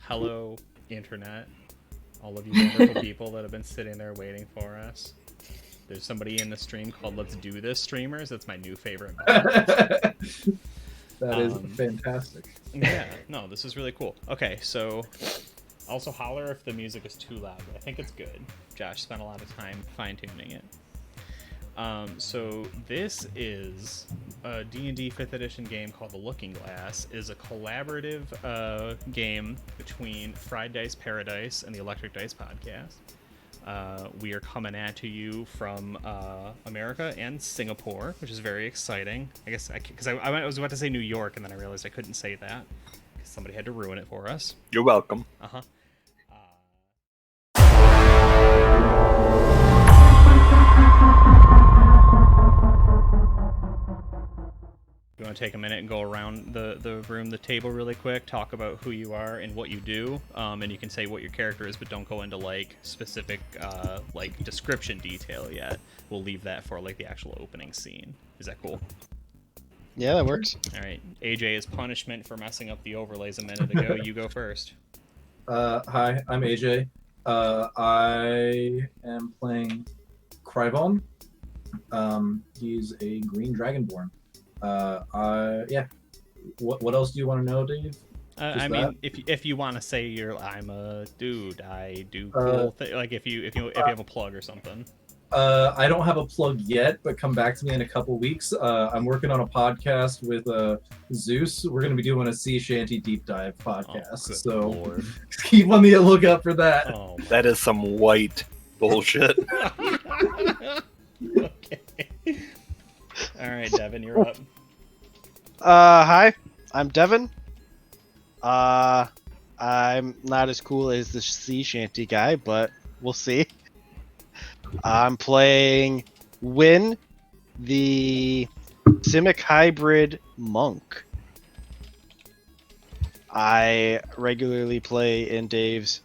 Hello, Internet. All of you wonderful people that have been sitting there waiting for us. There's somebody in the stream called Let's Do This Streamers. That's my new favorite. That is fantastic. Yeah, no, this is really cool. Okay, so also holler if the music is too loud. I think it's good. Josh spent a lot of time fine-tuning it. So this is a D&D 5th edition game called The Looking Glass. It is a collaborative game between Fried Dice Paradice and the Electric Dice Podcast. We are coming at you from America and Singapore, which is very exciting. I guess because I was about to say New York, and then I realized I couldn't say that because somebody had to ruin it for us. You're welcome. Uh-huh. You want to take a minute and go around the room, the table really quick, talk about who you are and what you do, and you can say what your character is, but don't go into like specific like description detail yet. We'll leave that for like the actual opening scene. Is that cool? Yeah, that works. All right. AJ is punishment for messing up the overlays a minute ago. You go first. Hi, I'm AJ. I am playing Crybon. He's a green dragonborn. Yeah. What else do you want to know, Dave? I mean, if you want to say I'm a dude, I do cool like if you have a plug or something. I don't have a plug yet, but come back to me in a couple weeks. I'm working on a podcast with Zeus. We're going to be doing a sea shanty deep dive podcast, so Lord. Keep on the lookout for that. Oh, that is some white bullshit. Okay. All right, Devin, you're up. Hi, I'm Devin. I'm not as cool as the sea shanty guy, but we'll see. I'm playing Win, the Simic hybrid monk. I regularly play in Dave's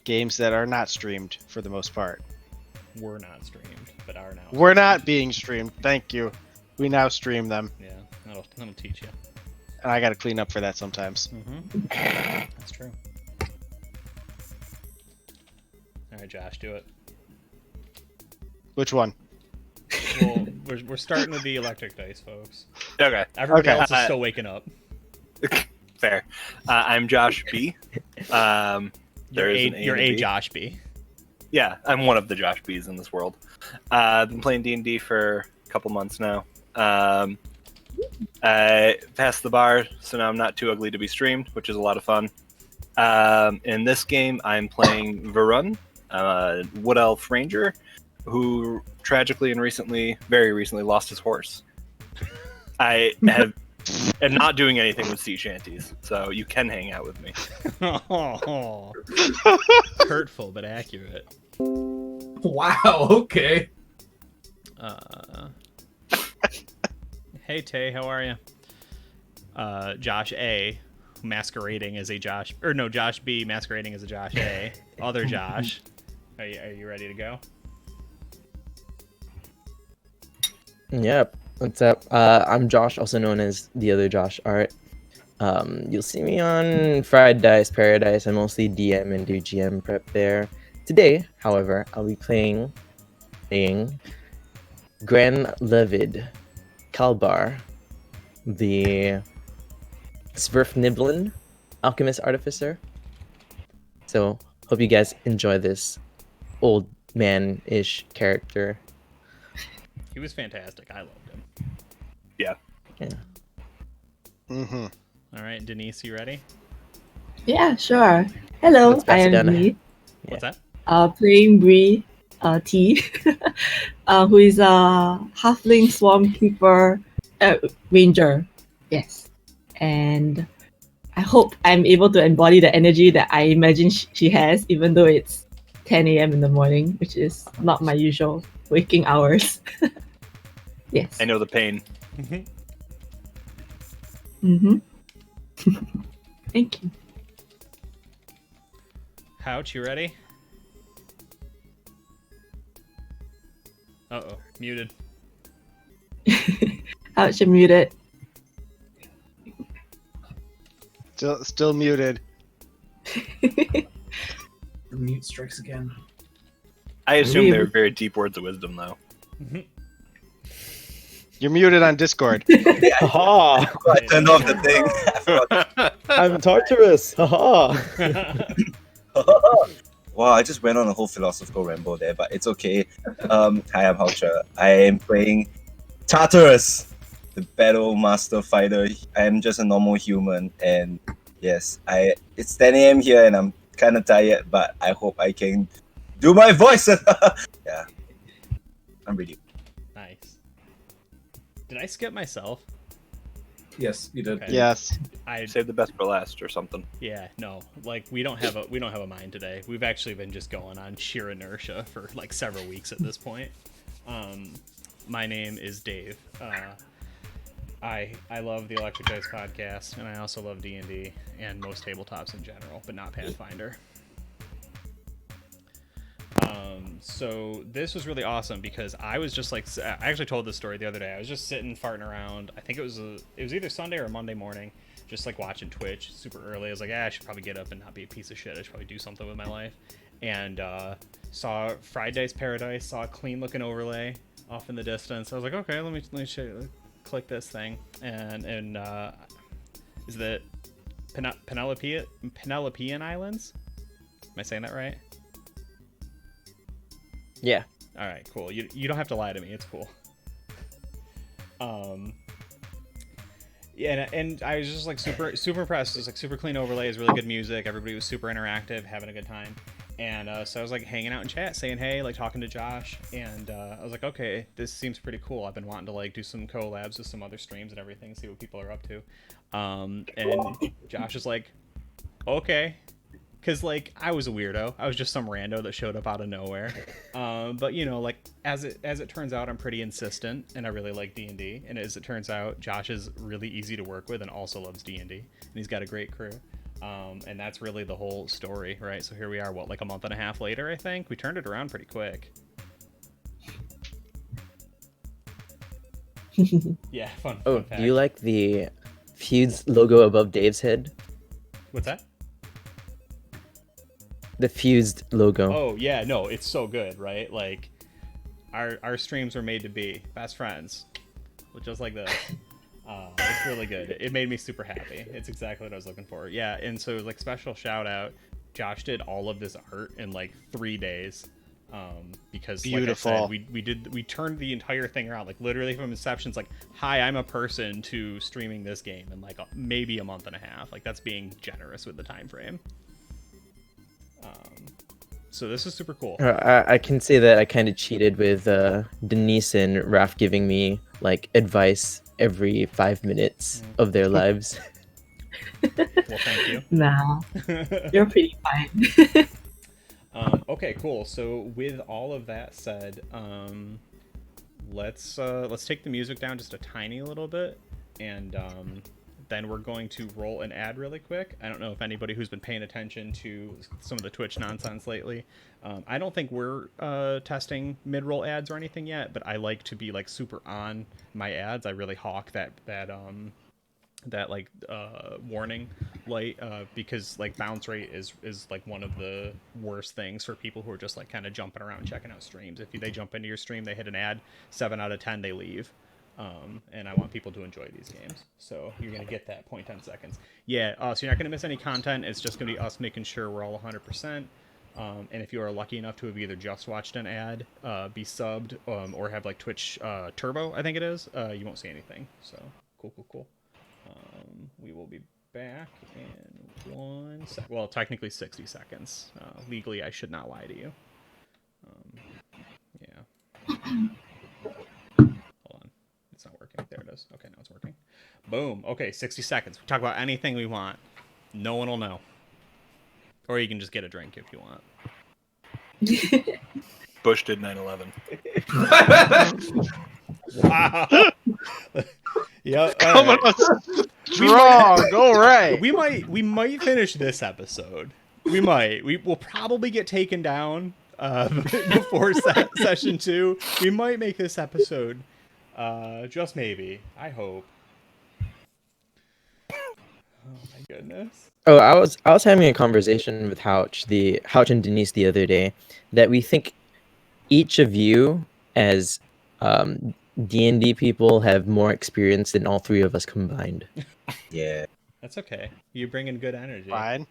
games that are not streamed for the most part. We're not streamed, but are now. We're not being streamed. Thank you. We now stream them. Yeah, that'll teach you. And I gotta clean up for that sometimes. Mm-hmm. That's true. All right, Josh, do it. Which one? Well, we're starting with the electric dice, folks. Okay. Everybody Okay. else is still waking up. Fair. I'm Josh B. You're You're a Josh B. Yeah, I'm one of the Josh B's in this world. I've been playing D&D for a couple months now. I passed the bar, so now I'm not too ugly to be streamed, which is a lot of fun. In this game, I'm playing Varun, Wood Elf Ranger, who tragically and very recently lost his horse. I am not doing anything with sea shanties, so you can hang out with me. Oh, hurtful but accurate. Wow. Okay. Hey Tay, how are you? Josh A, masquerading as a Josh, or no, Josh B masquerading as a Josh A. Other Josh. Are you ready to go? Yep. What's up? I'm Josh, also known as the other Josh Art. You'll see me on Fried Dice Paradise. I mostly DM and do GM prep there. Today, however, I'll be playing Gran Levid Kalbar, the Sverfniblin Alchemist Artificer. So, hope you guys enjoy this old man-ish character. He was fantastic. I loved him. Yeah. Mm-hmm. All right, Denise, you ready? Yeah, sure. Hello, Let's pass I it am down. Bree. What's that? Playing Bree T, who is a halfling swarm keeper ranger. Yes, and I hope I'm able to embody the energy that I imagine she has, even though it's 10 a.m. in the morning, which is not my usual waking hours. Yes. I know the pain. Mm-hmm. Thank you. Houch, you ready? Uh-oh, muted. Ouch, I'm muted. Still muted. The mute strikes again. I assume Really? they're very deep words of wisdom, though. You're muted on Discord. Haha! I turned off the thing. I forgot. I'm Tartarus! Haha! Wow, I just went on a whole philosophical ramble there, but it's okay. Hi, I'm Haucha. I am playing Tartarus, the battle master fighter. I am just a normal human, and yes, it's 10 a.m. here, and I'm kind of tired, but I hope I can do my voice. Yeah, I'm ready. Nice. Did I skip myself? Yes, you did. Okay. Yes. I Save the best for last or something. Yeah, no. Like we don't have a mind today. We've actually been just going on sheer inertia for like several weeks at this point. My name is Dave. I love the Electric Dice Podcast, and I also love D&D and most tabletops in general, but not Pathfinder. So this was really awesome because I was just like, I actually told this story the other day. I was just sitting farting around. I think it was either Sunday or Monday morning, just like watching Twitch super early. I was like, I should probably get up and not be a piece of shit. I should probably do something with my life. And saw Fried Dice Paradise, saw a clean looking overlay off in the distance. I was like, okay, let me show you, click this thing. And is that Penelopean Islands? Am I saying that right? Yeah. All right, cool. You don't have to lie to me. It's cool. Yeah, and I was just like super impressed. It was like super clean overlays, really good music. Everybody was super interactive, having a good time. And so I was like hanging out in chat, saying hey, like talking to Josh. And I was like, okay, this seems pretty cool. I've been wanting to like do some collabs with some other streams and everything, see what people are up to. And Josh is like, okay. Because, like, I was a weirdo. I was just some rando that showed up out of nowhere. But, you know, like, as it turns out, I'm pretty insistent, and I really like D&D. And as it turns out, Josh is really easy to work with and also loves D&D. And he's got a great crew. And that's really the whole story, right? So here we are, like a month and a half later, I think? We turned it around pretty quick. Yeah, fun fact. Do you like the Feuds logo above Dave's head? What's that? The fused logo. Oh yeah, no, it's so good, right? Like our streams were made to be best friends, just like this. It's really good. It made me super happy. It's exactly what I was looking for. Yeah, and so like special shout out, Josh did all of this art in like 3 days. Because Beautiful. like I said, we turned the entire thing around, like literally from inception. It's like, hi, I'm a person, to streaming this game in like maybe a month and a half. Like that's being generous with the time frame. So this is super cool. I can say that I kind of cheated with Denise and Raph giving me like advice every 5 minutes of their lives. Well, thank you. Nah, you're pretty fine. Okay, cool. So with all of that said, let's take the music down just a tiny little bit, and then we're going to roll an ad really quick. I don't know if anybody who's been paying attention to some of the Twitch nonsense lately. I don't think we're testing mid-roll ads or anything yet, but I like to be like super on my ads. I really hawk that warning light because like bounce rate is like one of the worst things for people who are just like kind of jumping around checking out streams. If they jump into your stream, they hit an ad, 7 out of 10 they leave. And I want people to enjoy these games, so you're gonna get that 0.10 seconds. Yeah, so you're not gonna miss any content. It's just gonna be us making sure we're all 100%. And if you are lucky enough to have either just watched an ad, be subbed, or have like Twitch Turbo, I think it is, you won't see anything. So cool. We will be back in 1 sec. Well, technically 60 seconds. Legally, I should not lie to you. Yeah. Hold on. It's not working. There it is. Okay, now it's working. Boom. Okay, 60 seconds. We talk about anything we want. No one will know. Or you can just get a drink if you want. Bush did 9/11. Wow. Yeah. Coming on strong. All right. We might finish this episode. We might. We will probably get taken down before session 2. We might make this episode. Just maybe. I hope. Oh my goodness. Oh, I was having a conversation with Houch and Denise the other day that we think each of you as D&D people have more experience than all three of us combined. Yeah. That's okay. You bring in good energy. Fine.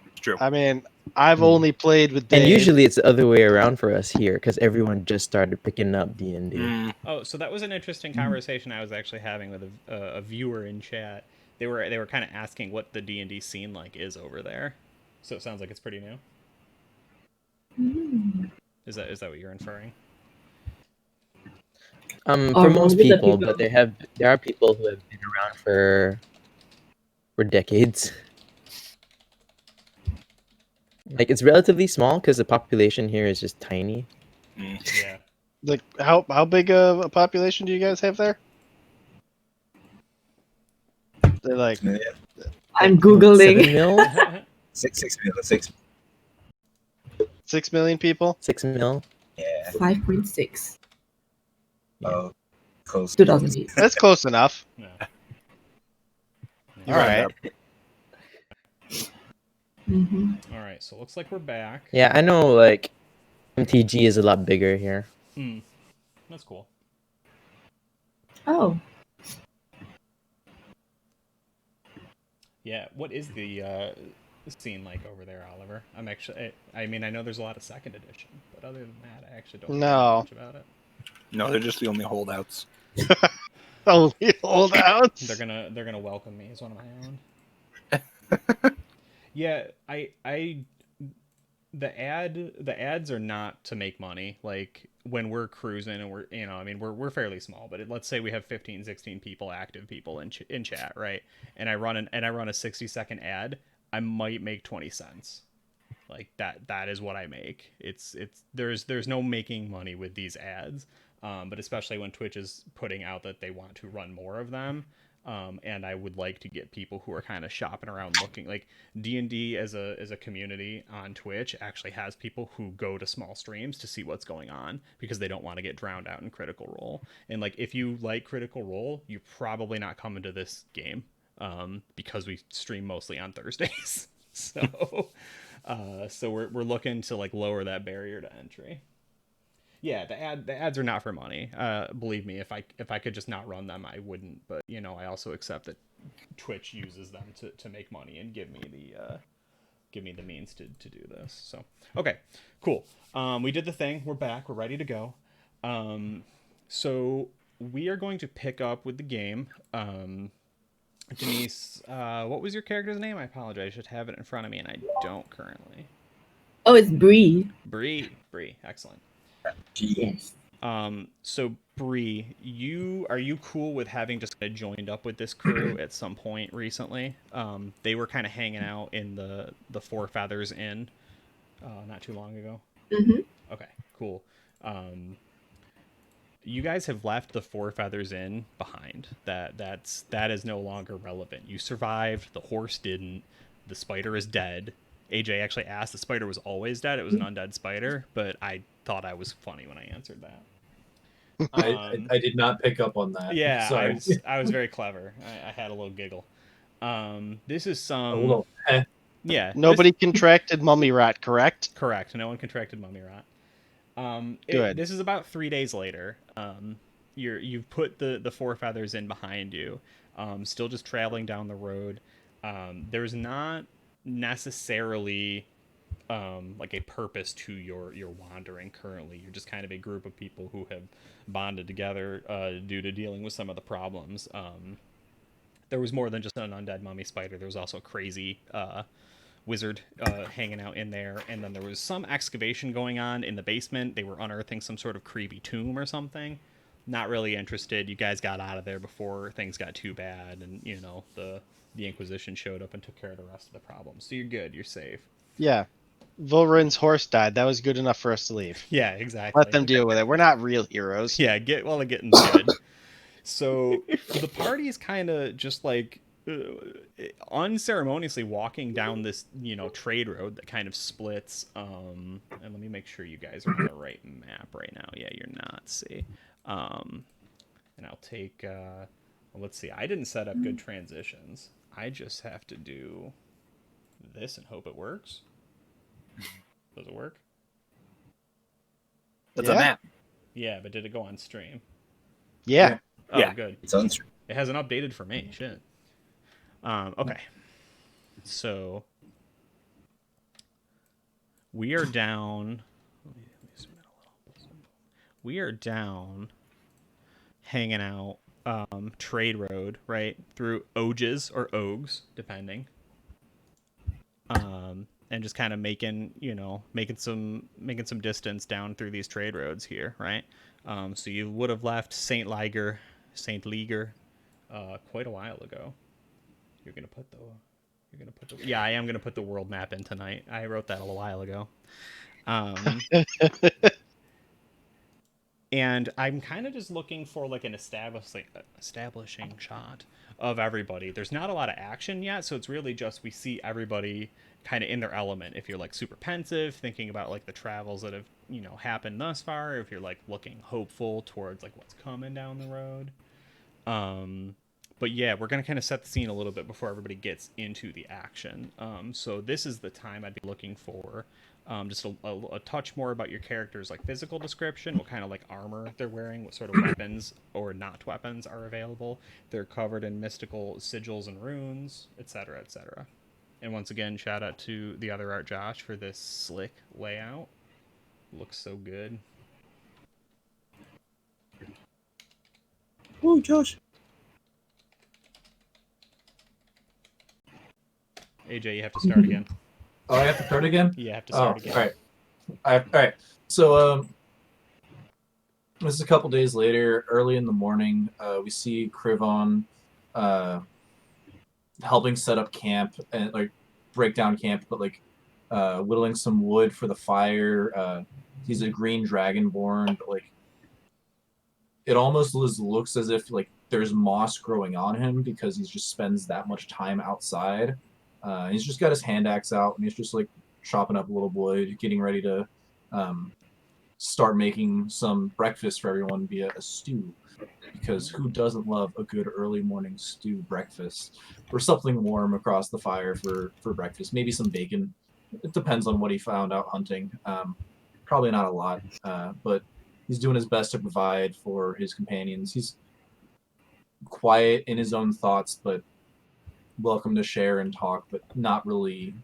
It's true. I mean, I've only played with Dave. And usually it's the other way around for us here because everyone just started picking up D&D. Mm, Oh, so that was an interesting conversation I was actually having with a viewer in chat. They were kind of asking what the D&D scene like is over there. So it sounds like it's pretty new. Mm. Is that what you're inferring? For most with the people, but there are people who have been around for decades. Like it's relatively small because the population here is just tiny. Yeah. Like, how big of a population do you guys have there? They're like 6 million. I'm 7 googling. mil, 6 million. 6. 6 million people. 6 mil. Yeah. 5.6. Oh, close. 2008. That's close enough. No. All right. Mm-hmm. All right. So it looks like we're back. Yeah, I know. Like MTG is a lot bigger here. Hmm. That's cool. Oh, Yeah. What is the scene like over there, Oliver? I'm actually. I mean, I know there's a lot of second edition, but other than that, I actually don't know much about it. no, they're just the only holdouts. Only holdouts. They're gonna welcome me as one of my own. Yeah, the ads are not to make money. Like when we're cruising and we're fairly small, but let's say we have 15, 16 active people in chat, right? And I run a 60-second ad, I might make 20 cents. Like that is what I make. There's no making money with these ads. But especially when Twitch is putting out that they want to run more of them. And I would like to get people who are kind of shopping around looking like D&D as a community on Twitch actually has people who go to small streams to see what's going on because they don't want to get drowned out in Critical Role. And like if you like Critical Role, you're probably not coming to this game because we stream mostly on Thursdays. So we're looking to like lower that barrier to entry. Yeah, the ads are not for money. Believe me, if I could just not run them, I wouldn't. But I also accept that Twitch uses them to make money and give me the means to do this. So okay, cool. We did the thing. We're back. We're ready to go. So we are going to pick up with the game. Denise, what was your character's name? I apologize. I should have it in front of me, and I don't currently. oh, it's Bree. Bree, excellent. Yes. So Bree, are you cool with having just kind of joined up with this crew at some point recently? They were kind of hanging out in the Four Feathers Inn, not too long ago. Mm-hmm. Okay, cool. You guys have left the Four Feathers Inn behind. That is no longer relevant. You survived. The horse didn't. The spider is dead. AJ actually asked. The spider was always dead. It was an undead spider, but I thought I was funny when I answered that. I did not pick up on that. Yeah, Sorry. I was very clever. I had a little giggle. This is A little, yeah. Nobody contracted mummy rot, correct? Correct. No one contracted mummy rot. Good. This is about 3 days later. You've put the Four Feathers Inn behind you. Still just traveling down the road. There's not necessarily like a purpose to your wandering currently. You're just kind of a group of people who have bonded together due to dealing with some of the problems. There was more than just an undead mummy spider. There was also a crazy wizard hanging out in there, and then there was some excavation going on in the basement. They were unearthing some sort of creepy tomb or something. Not really interested. You guys got out of there before things got too bad, and the Inquisition showed up and took care of the rest of the problems. So you're good. You're safe. Yeah. Volrin's horse died. That was good enough for us to leave. Yeah, exactly. Let them deal with it. We're not real heroes. Yeah, getting's good. So the party is kind of just like unceremoniously walking down this trade road that kind of splits. And let me make sure you guys are on the right map right now. Yeah, you're not. See, and I'll take let's see. I didn't set up good transitions. I just have to do this and hope it works. Does it work? It's Yeah. a map. Yeah, but did it go on stream? Yeah. Oh, Yeah. good. It's on. It hasn't updated for me. Shit. Okay. So we are down. Let me zoom in a little. We are down, hanging out, trade road, right, through Oges or Ogs, depending. And just kind of making some distance down through these trade roads here, right? So you would have left Saint Leger, quite a while ago. You're gonna put the yeah, I am gonna put the world map in tonight. I wrote that a little while ago. And I'm kind of just looking for like an establishing shot of everybody. There's not a lot of action yet, so it's really just we see everybody kind of in their element. If you're like super pensive, thinking about like the travels that have happened thus far, if you're like looking hopeful towards like what's coming down the road. But yeah, we're gonna kind of set the scene a little bit before everybody gets into the action. So this is the time I'd be looking for. Just a touch more about your character's like physical description, what kind of like armor they're wearing, what sort of weapons or not weapons are available. They're covered in mystical sigils and runes, etc., etc. And once again, shout out to the other art, Josh, for this slick layout. Looks so good. Oh, Josh. AJ, you have to start again. Oh, I have to start again? You have to start again. All right. All right. So, this is a couple days later, early in the morning. We see Krivon helping set up camp and like break down camp, but like whittling some wood for the fire. He's a green dragonborn, but like it almost looks as if like there's moss growing on him because he just spends that much time outside. He's just got his hand axe out and he's just like chopping up a little wood, getting ready to start making some breakfast for everyone via a stew. Because who doesn't love a good early morning stew breakfast or something warm across the fire for breakfast? Maybe some bacon. It depends on what he found out hunting. Probably not a lot, but he's doing his best to provide for his companions. He's quiet in his own thoughts, but welcome to share and talk, but not really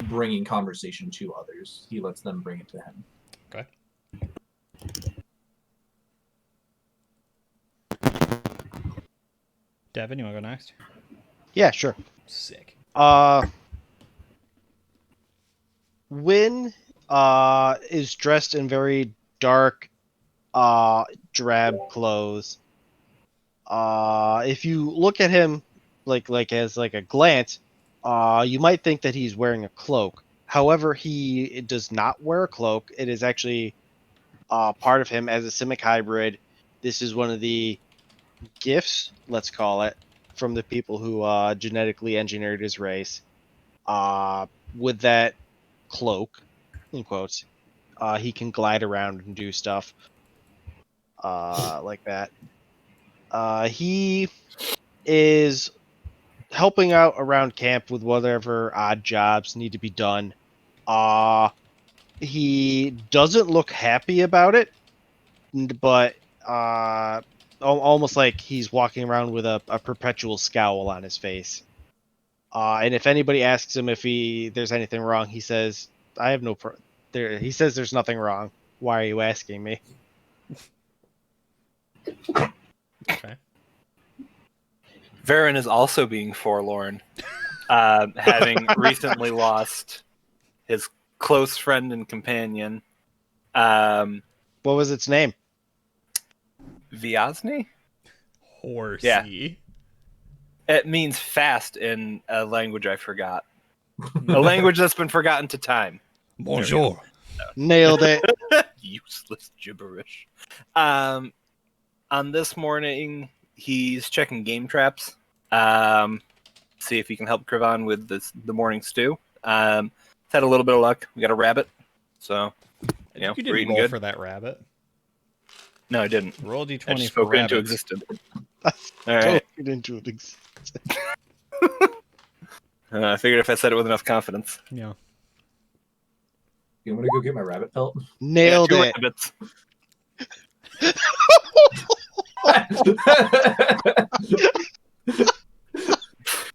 bringing conversation to others. He lets them bring it to him. Okay. Devin, you want to go next? Yeah, sure. Sick. Wynn is dressed in very dark, drab clothes. If you look at him like as like a glance, you might think that he's wearing a cloak. However, he does not wear a cloak. It is actually part of him as a Simic hybrid. This is one of the gifts, let's call it, from the people who genetically engineered his race. With that cloak, in quotes, he can glide around and do stuff like that. He is helping out around camp with whatever odd jobs need to be done. He doesn't look happy about it, but almost like he's walking around with a perpetual scowl on his face. And if anybody asks him if there's anything wrong, he says, "I have no he says there's nothing wrong. Why are you asking me?" Okay. Varen is also being forlorn, having recently lost his close friend and companion. What was its name? Vyazny? Horsey. Yeah. It means fast in a language I forgot. A language that's been forgotten to time. Bonjour. Nailed it. Useless gibberish. On this morning, he's checking game traps. See if he can help Krivon with the morning stew. Had a little bit of luck. We got a rabbit. So, You we're didn't eating roll good. for that rabbit. No, I didn't. Roll I d20 just for spoke it into rabbits. existence. All right. Don't get into it. I figured if I said it with enough confidence. Yeah. You want me to go get my rabbit pelt? Nailed Two it. rabbits.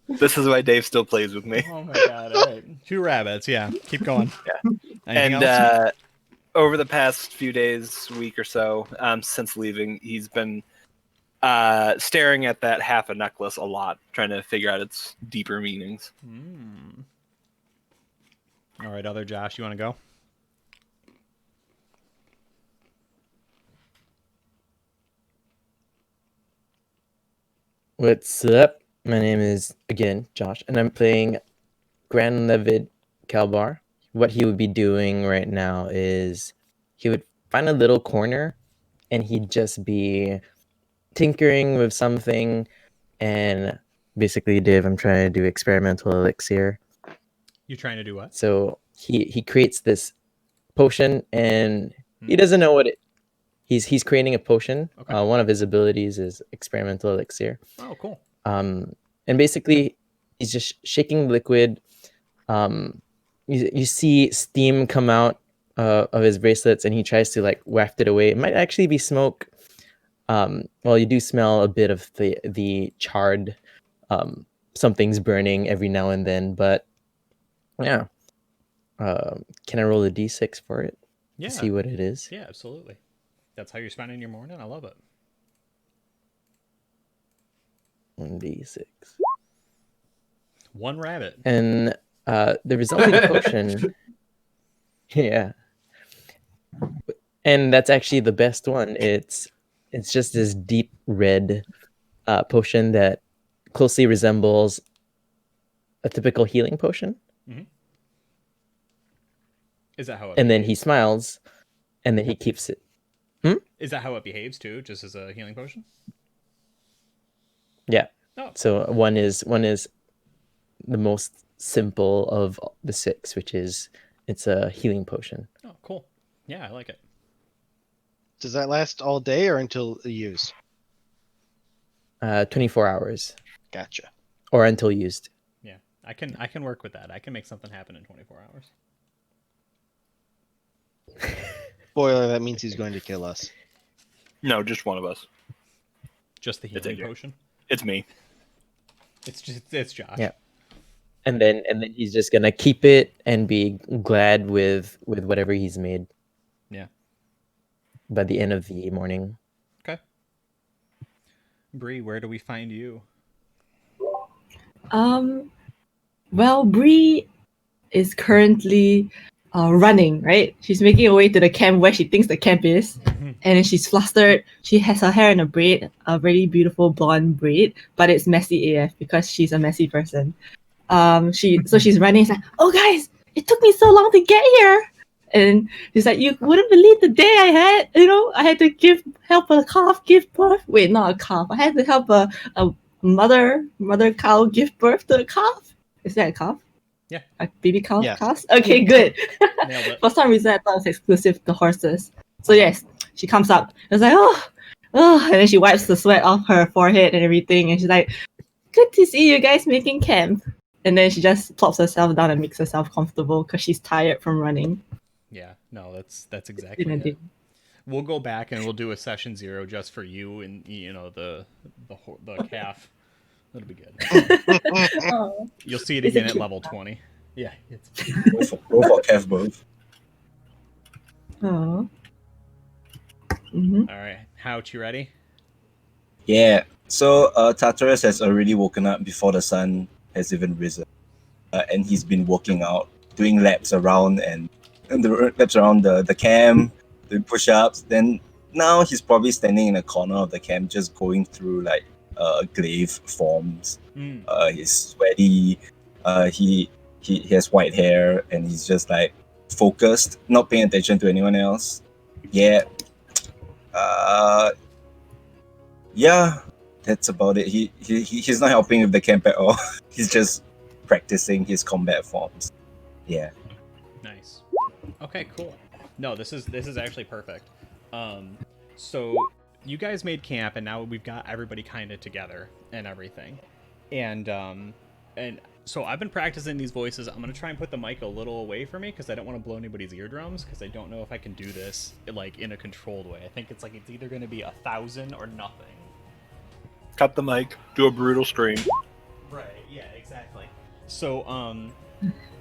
This is why Dave still plays with me. Oh my god! All right, 2 rabbits. Yeah, keep going. Yeah. Anything And else? over the past few days, week or so, since leaving, he's been staring at that half a necklace a lot, trying to figure out its deeper meanings. All right, other Josh, you want to go? What's up? My name is, again, Josh, and I'm playing Grand Levid Kalbar. What he would be doing right now is he would find a little corner and he'd just be tinkering with something. And basically, Dave, I'm trying to do experimental elixir. You trying to do what? So he creates this potion and he doesn't know what it. He's creating a potion. Okay. One of his abilities is experimental elixir. Oh, cool. And basically he's just shaking liquid. You see steam come out of his bracelets, and he tries to like waft it away. It might actually be smoke. Well, you do smell a bit of the charred. Something's burning every now and then, but yeah. Can I roll a d6 for it Yeah. to see what it is? Yeah, absolutely. That's how you're spending your morning. I love it. 1d6. 1 rabbit. And the resulting potion, yeah, and that's actually the best one. It's just this deep red potion that closely resembles a typical healing potion. Is that how it And then behaves? he smiles, and then he keeps it. Is that how it behaves too, just as a healing potion? Yeah. Oh. So one is the most simple of the 6, which is it's a healing potion. Oh, cool. Yeah, I like it. Does that last all day or until used? 24 hours Gotcha. or until used. Yeah, I can work with that. I can make something happen in 24 hours. Spoiler, that means he's going to kill us. No, just one of us. Just the healing potion. It's me. It's Josh. Yeah. And then he's just gonna keep it and be glad with whatever he's made. Yeah. By the end of the morning. Okay. Bree, where do we find you? Well, Bree is currently running, right? She's making her way to the camp where she thinks the camp is. And then she's flustered. She has her hair in a braid, a very beautiful blonde braid, but it's messy AF because she's a messy person. So she's running. It's like, oh guys, it took me so long to get here. And she's like, you wouldn't believe the day I had. I had to help a calf give birth. Wait, not a calf. I had to help a mother cow give birth to a calf. Is that a calf? Yeah. A baby calf? Yes. Calf? Okay, good. Nailed it. For some reason, I thought it was exclusive to horses. So yes, she comes up. It's like, oh, and then she wipes the sweat off her forehead and everything. And she's like, good to see you guys making camp. And then she just plops herself down and makes herself comfortable because she's tired from running. Yeah, no, that's exactly it. We'll go back and we'll do a session 0 just for you and the calf. That'll be good. Oh, You'll see it It's a again at cute level 20. Yeah, it's Go for Kev both. oh. all right. Houch, you ready? Yeah. So Tartarus has already woken up before the sun has even risen, and he's been working out, doing laps around the camp, doing push-ups. Then now he's probably standing in a corner of the camp, just going through like glaive forms. He's sweaty. He has white hair, and he's just like focused, not paying attention to anyone else. Yeah. Yeah, that's about it. He's not helping with the camp at all. He's just practicing his combat forms. Yeah. Nice. Okay, cool. No, this is actually perfect. So you guys made camp, and now we've got everybody kind of together and everything. And so I've been practicing these voices. I'm gonna try and put the mic a little away from me because I don't want to blow anybody's eardrums, because I don't know if I can do this like in a controlled way. I think it's either gonna be 1,000 or nothing. Cut the mic. Do a brutal scream. Right. Yeah. Exactly. So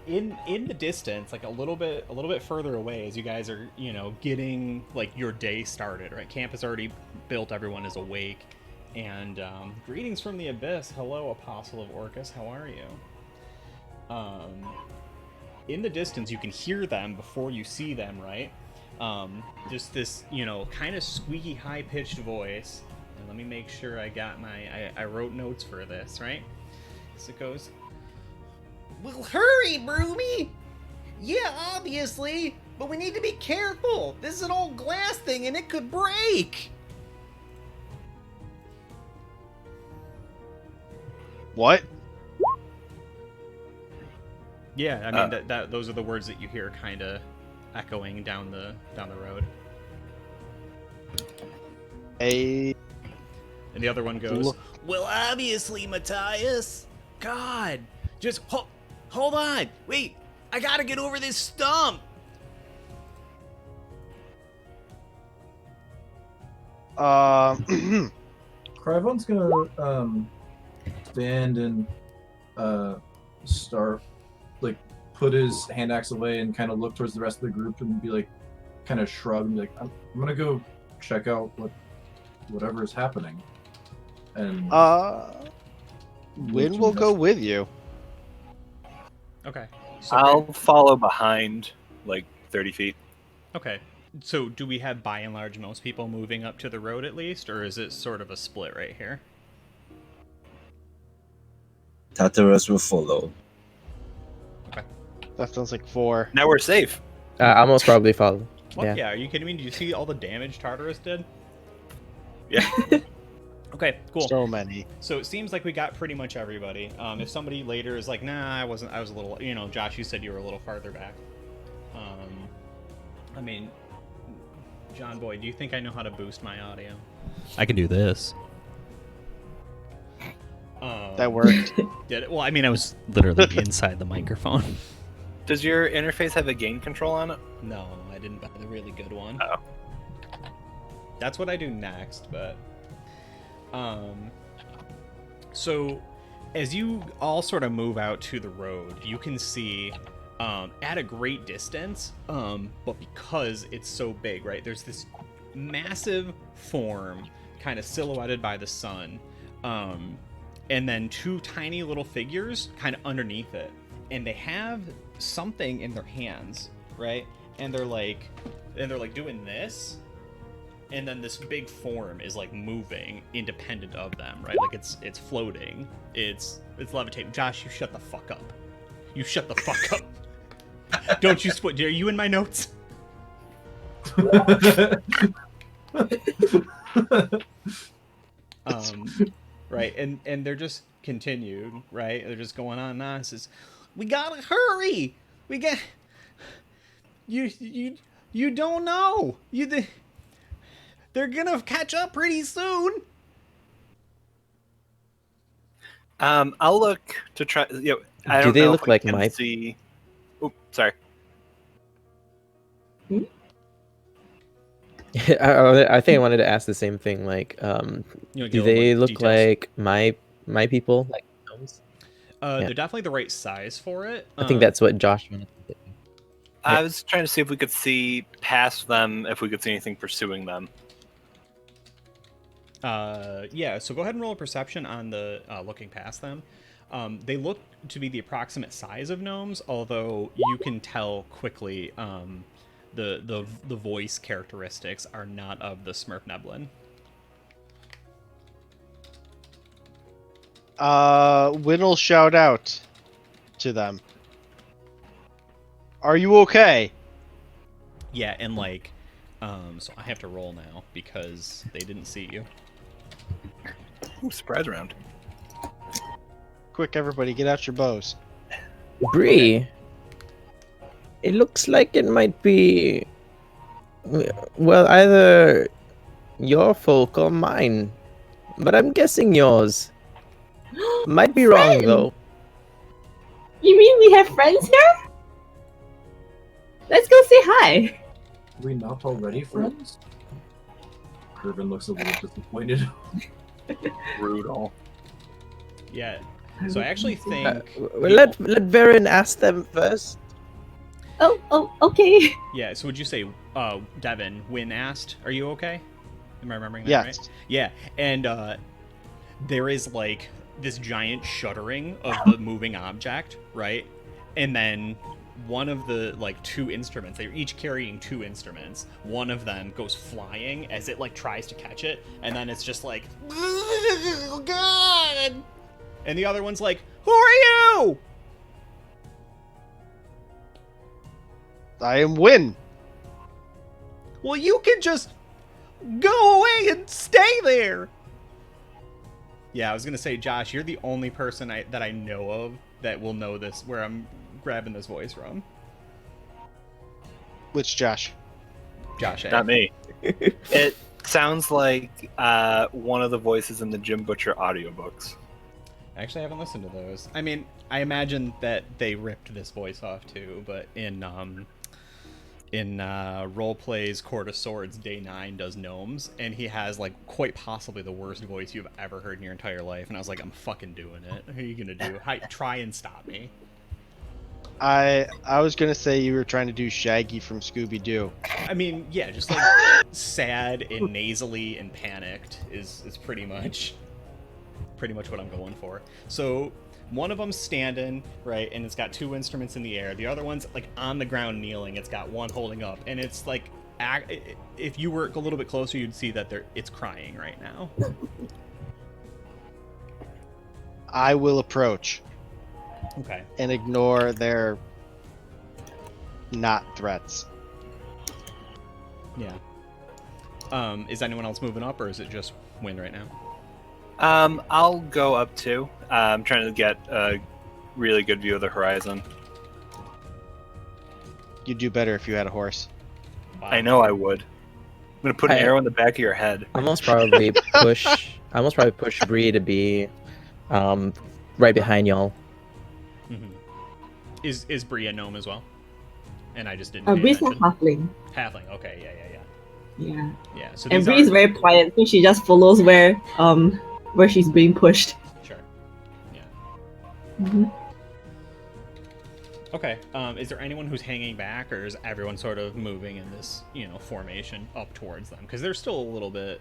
in the distance, like a little bit further away, as you guys are getting like your day started. Right. Camp is already built. Everyone is awake. And greetings from the abyss. Hello, Apostle of Orcus. How are you? In the distance, you can hear them before you see them, right? Just this, kind of squeaky, high-pitched voice. And let me make sure I got I wrote notes for this, right? So it goes, "Well, hurry, Broomy! Yeah, obviously, but we need to be careful. This is an old glass thing, and it could break." What? Yeah, I mean that those are the words that you hear kind of echoing down the road. A And the other one goes, "Well, obviously, Matthias. God, just hold on. Wait, I gotta get over this stump." Cryvon's gonna stand and start, like, put his hand axe away and kind of look towards the rest of the group and be like, kind of shrug and be like, I'm gonna go check out whatever is happening. And Win will go with you. Okay. So I'll follow behind, like 30 feet. Okay. So do we have by and large most people moving up to the road at least, or is it sort of a split right here? Tartarus will follow. That sounds like 4. Now we're safe. I'll most probably follow. What? Yeah. Are you kidding me? Did you see all the damage Tartarus did? Yeah. Okay, cool. So many. So it seems like we got pretty much everybody. If somebody later is like, nah, I was a little, Josh, you said you were a little farther back. I mean, John Boy, do you think I know how to boost my audio? I can do this. That worked. Did it? Well, I mean, I was literally inside the microphone. Does your interface have a gain control on it? No, I didn't buy the really good one. Oh. That's what I do next, but... So, as you all sort of move out to the road, you can see, at a great distance, but because it's so big, right, there's this massive form kind of silhouetted by the sun, and then 2 tiny little figures kind of underneath it, and they have something in their hands, right, and they're like doing this, and then this big form is like moving independent of them, right? Like it's floating, it's levitating. Josh, you shut the fuck up. You shut the fuck up. Don't you split? Are you in my notes? Right, and they're just continued, right? They're just going on and on. It says, "We gotta hurry. We got you don't know. They're gonna catch up pretty soon." I'll look to try. I Do don't they know look if I like can my? see. Oh, sorry. I think I wanted to ask the same thing. Like, do they look details. like my people, like gnomes? They're definitely the right size for it. I think that's what Josh wanted to do. I was trying to see if we could see past them, if we could see anything pursuing them. Yeah, so go ahead and roll a perception on the looking past them. They look to be the approximate size of gnomes, although you can tell quickly the voice characteristics are not of the Smurf Neblin. Win will shout out to them. Are you okay? Yeah, and like, so I have to roll now because they didn't see you. Ooh, surprise round. Quick, everybody, get out your bows. Bree, it looks like it might be, well, either your folk or mine, but I'm guessing yours. Might be wrong Friend! though. You mean we have friends here? Let's go say hi. Are we not already friends? Kervin looks a little disappointed. Brutal. Yeah. So I actually think. Let Varen ask them first. Oh, okay. Yeah. So would you say, Devin, Win asked, "Are you okay?" Am I remembering that Yes. right? Yeah. And there is like this giant shuddering of the moving object, right? And then one of the like two instruments, they're each carrying two instruments. One of them goes flying as it like tries to catch it, and then it's just like, oh God! And the other one's like, who are you? I am Win. Well, you can just go away and stay there. Yeah, I was gonna say, Josh, you're the only person that I know of that will know this, where I'm grabbing this voice from. Which Josh? Josh, A. Not me. It sounds like one of the voices in the Jim Butcher audiobooks. I actually haven't listened to those. I mean, I imagine that they ripped this voice off too, but in Roleplays Court of Swords, Day 9 does Gnomes, and he has like quite possibly the worst voice you've ever heard in your entire life. And I was like, I'm fucking doing it. What are you gonna do? Try and stop me. I was gonna say you were trying to do Shaggy from Scooby Doo. I mean, yeah, just like sad and nasally and panicked is pretty much what I'm going for. So one of them's standing, right, and it's got two instruments in the air. The other one's like on the ground kneeling. It's got one holding up, and it's like, if you were a little bit closer, you'd see that it's crying right now. I will approach Okay. and ignore their not threats. Yeah. Is anyone else moving up, or is it just Win right now? I'll go up too. I'm trying to get a really good view of the horizon. You'd do better if you had a horse. Wow. I know I would. I'm gonna put an arrow in the back of your head. I almost probably push Bree to be right behind y'all. Mhm. Is Bree a gnome as well? And I just didn't. pay Bree's a attention. halfling. Halfling. Okay. Yeah. Yeah. Yeah. So And these Bree is are very quiet, so she just follows where she's being pushed. sure. Yeah. Mm-hmm. Okay. Is there anyone who's hanging back, or is everyone sort of moving in this, formation up towards them? Because they're still a little bit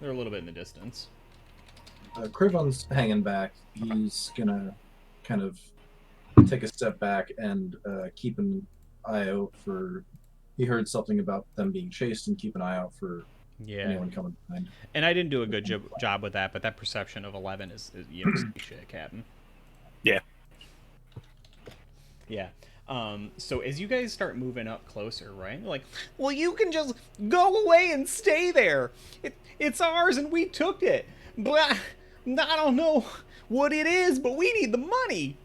in the distance. Krivon's hanging back. He's gonna kind of take a step back and keep an eye out for. He heard something about them being chased, and keep an eye out for Yeah. anyone coming behind. And I didn't do a good job with that, but that perception of 11 is shit, Captain. Yeah. Yeah. So as you guys start moving up closer, right? You're like, well, you can just go away and stay there. It's ours and we took it. But I don't know what it is, but we need the money.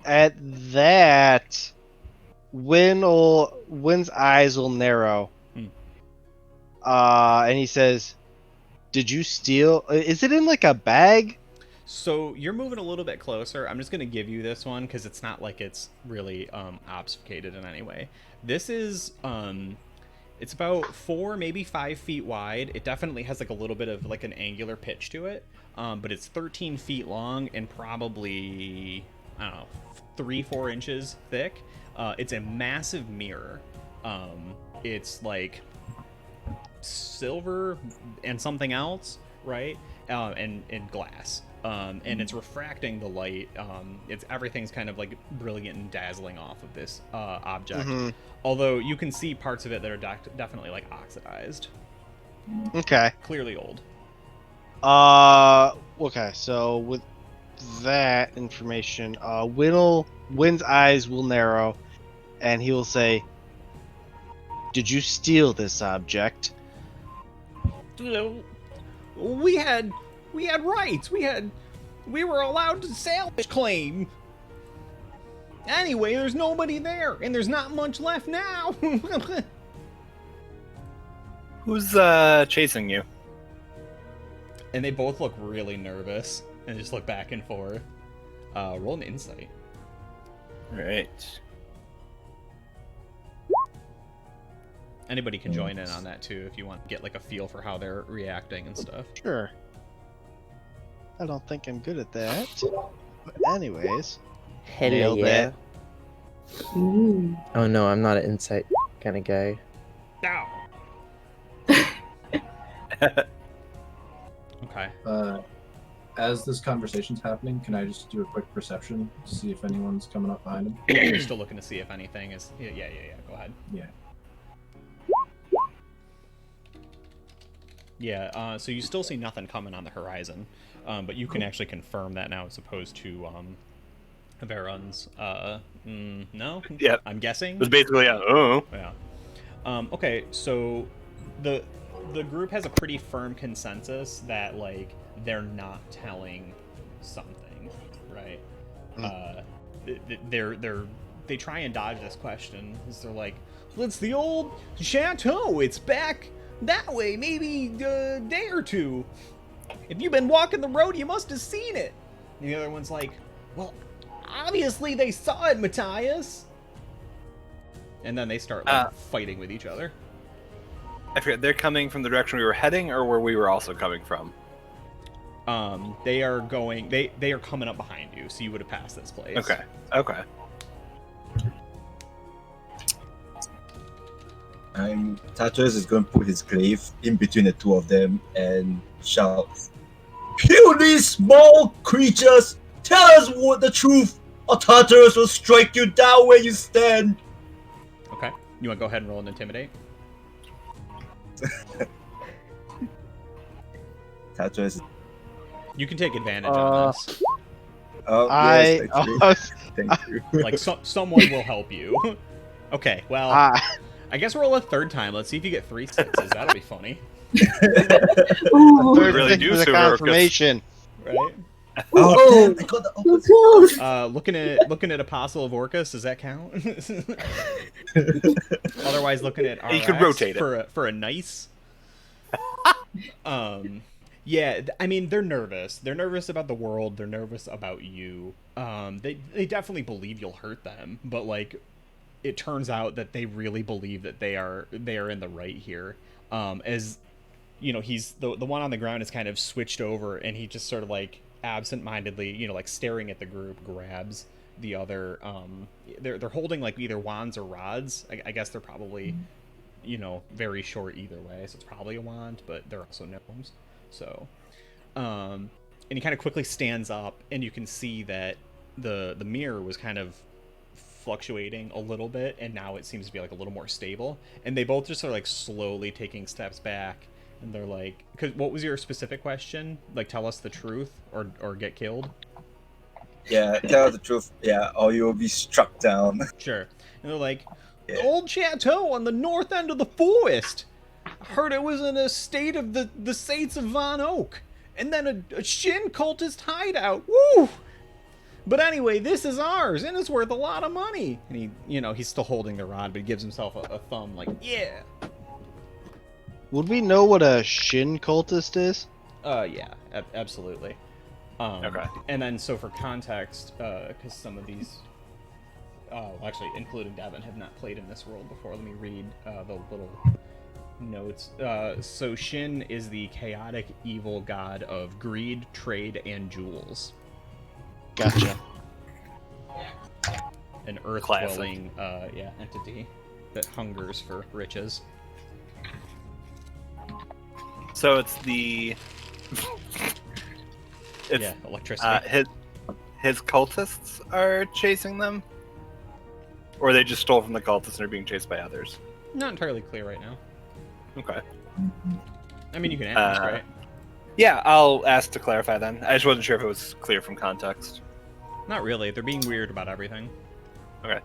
At that, Win's eyes will narrow. And he says, "Did you steal? Is it in like a bag?" So you're moving a little bit closer. I'm just going to give you this one because it's not like it's really obfuscated in any way. This is it's about 4, maybe 5 feet wide. It definitely has like a little bit of like an angular pitch to it, but it's 13 feet long and probably, I don't know, 3-4 inches thick. It's a massive mirror. It's like silver and something else, right? And glass. And it's refracting the light. Everything's kind of like brilliant and dazzling off of this object. Mm-hmm. Although you can see parts of it that are definitely like oxidized, Okay. clearly old. Okay. So with that information, Win's eyes will narrow, and he will say, "Did you steal this object?" We had We had rights. We were allowed to salvage claim. Anyway, there's nobody there, and there's not much left now. Who's chasing you? And they both look really nervous and just look back and forth. Roll an insight. All right. Anybody can join in on that too if you want to get like a feel for how they're reacting and stuff. Sure. I don't think I'm good at that. But anyways. Hell Nailed yeah. it. Ooh. Oh no, I'm not an insight kind of guy. Ow. Okay. As this conversation's happening, can I just do a quick perception to see if anyone's coming up behind him? Yeah, you're still looking to see if anything is. Yeah. Go ahead. Yeah. Yeah. So you still see nothing coming on the horizon, but you can actually confirm that now as opposed to Varun's. No. Yep. I'm guessing. It was basically Yeah. Okay. So the group has a pretty firm consensus that like they're not telling something, right? They try and dodge this question. They're like, well, it's the old chateau. It's back that way, maybe a day or two. If you've been walking the road, you must have seen it. And the other one's like, well, obviously they saw it, Matthias. And then they start like fighting with each other. I forget. They're coming from the direction we were heading, or where we were also coming from. They are going. They are coming up behind you, so you would have passed this place. Okay. Tartarus is going to put his glaive in between the two of them and shout, "Kill these small creatures! Tell us what the truth, or Tartarus will strike you down where you stand!" Okay. You want to go ahead and roll an intimidate? Tartarus. You can take advantage on this. Oh, I yes, thank you. Like someone will help you. Okay. Well, I guess roll a third time. Let's see if you get 3 6s. That'll be funny. Ooh. We really Third do for the serve our confirmation. Right. Oh, damn, I got the opposite. So close. Looking at Apostle of Orcus, does that count? Otherwise, looking at RX You could rotate it. for a nice. Yeah, I mean they're nervous. They're nervous about the world. They're nervous about you. They definitely believe you'll hurt them, but like, it turns out that they really believe that they are in the right here. As you know, he's the one on the ground is kind of switched over, and he just sort of like absent-mindedly, you know, like staring at the group, grabs the other. They're holding like either wands or rods. I guess they're probably, you know, very short either way, so it's probably a wand, but they're also gnomes. So, and he kind of quickly stands up, and you can see that the mirror was kind of fluctuating a little bit, and now it seems to be like a little more stable. And they both just are like slowly taking steps back, and they're like, "Cause what was your specific question? Like, tell us the truth, or get killed." Yeah, tell the truth. Yeah, or you will be struck down. Sure. And they're like, Yeah. "The old chateau on the north end of the forest. I heard it was an estate of the Saints of Von Oak, and then a Shin cultist hideout. Woo! But anyway, this is ours, and it's worth a lot of money." And he, you know, he's still holding the rod, but he gives himself a thumb, like, "Yeah." Would we know what a Shin cultist is? Yeah, absolutely. Okay. And then, so for context, because some of these, actually, including Devin, have not played in this world before, let me read the little notes. So Shin is the chaotic evil god of greed, trade, and jewels. Gotcha. An earth-dwelling, entity that hungers for riches. So it's the. Yeah, electricity. His cultists are chasing them, or they just stole from the cultists and are being chased by others. Not entirely clear right now. Okay. I mean, you can ask, right? Yeah, I'll ask to clarify then. I just wasn't sure if it was clear from context. Not really. They're being weird about everything. Okay.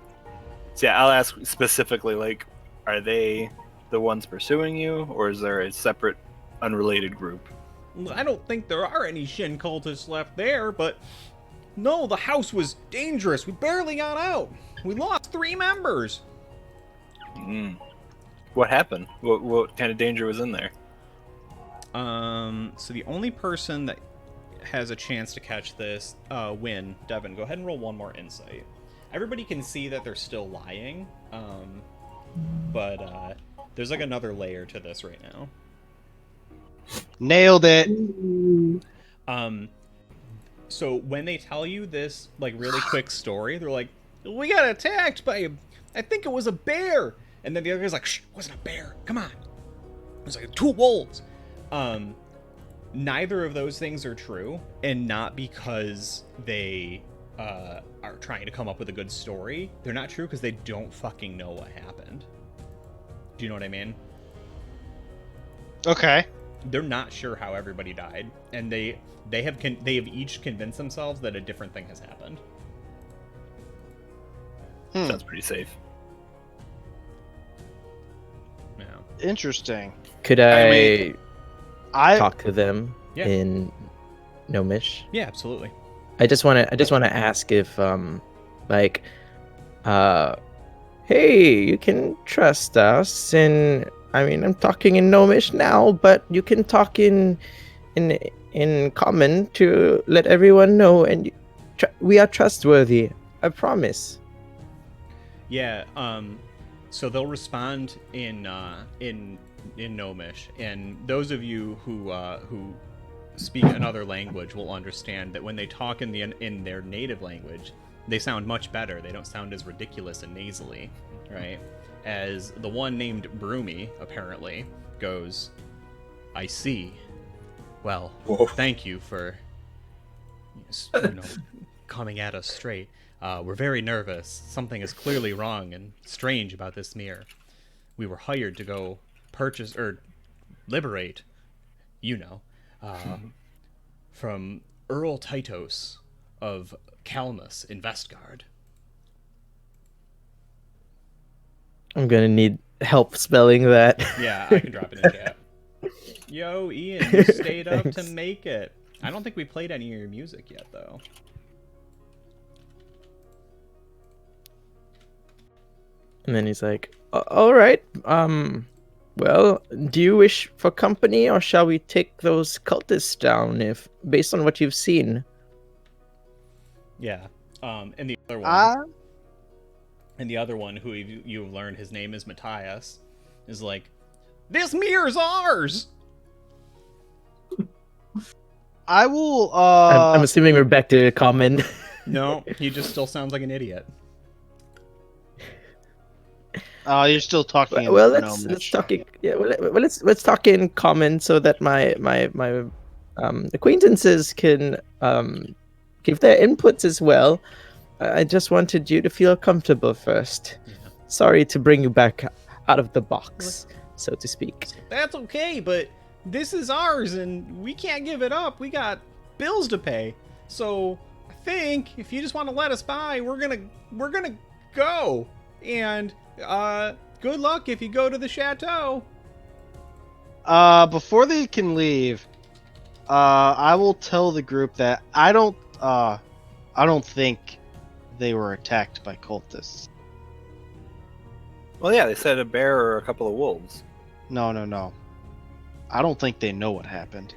So yeah, I'll ask specifically, like, are they the ones pursuing you, or is there a separate, unrelated group? I don't think there are any Shin cultists left there, but no, the house was dangerous. We barely got out. We lost 3 members. What happened? What kind of danger was in there? So the only person that has a chance to catch this, Devin, go ahead and roll one more insight. Everybody can see that they're still lying, but there's like another layer to this right now. Nailed it. So when they tell you this like really quick story, they're like, "We got attacked by I think it was a bear," and then the other guy's like, "Shh, it wasn't a bear. Come on, it was like 2 wolves." Neither of those things are true, and not because they are trying to come up with a good story. They're not true because they don't fucking know what happened. Do you know what I mean? Okay. They're not sure how everybody died, and they have each convinced themselves that a different thing has happened. Sounds pretty safe. Yeah. Interesting. Could I talk to them Yeah. in Gnomish? Yeah, absolutely. I just want to ask if hey, you can trust us, and I mean, I'm talking in Gnomish now, but you can talk in common to let everyone know, and we are trustworthy. I promise. Yeah. So they'll respond in Gnomish, and those of you who speak another language will understand that when they talk in their native language, they sound much better. They don't sound as ridiculous and nasally, right? As the one named Broomy apparently goes, "I see. Well, Whoa. thank you for coming at us straight. We're very nervous. Something is clearly wrong and strange about this mirror. We were hired to go purchase or liberate, from Earl Titos of Calmus in Vestgard." I'm gonna need help spelling that. Yeah, I can drop it in chat. Yo, Ian, you stayed up to make it. I don't think we played any of your music yet, though. And then he's like, "All right. Well, do you wish for company, or shall we take those cultists down? If based on what you've seen." Yeah. And the other one. And the other one, who you've learned his name is Matthias, is like, "This mirror's ours!" I will. I'm assuming we're back to common. No, he just still sounds like an idiot. You're still talking. Well, in let's Gnomish. talk. Yeah, well, let's talk in common so that my acquaintances can give their inputs as well. I just wanted you to feel comfortable first. Yeah. Sorry to bring you back out of the box, so to speak. That's okay, but this is ours and we can't give it up. We got bills to pay. So I think if you just want to let us by, we're gonna go. And good luck if you go to the chateau. Before they can leave, I will tell the group that I don't think they were attacked by cultists. Well, yeah, they said a bear or a couple of wolves. No. I don't think they know what happened.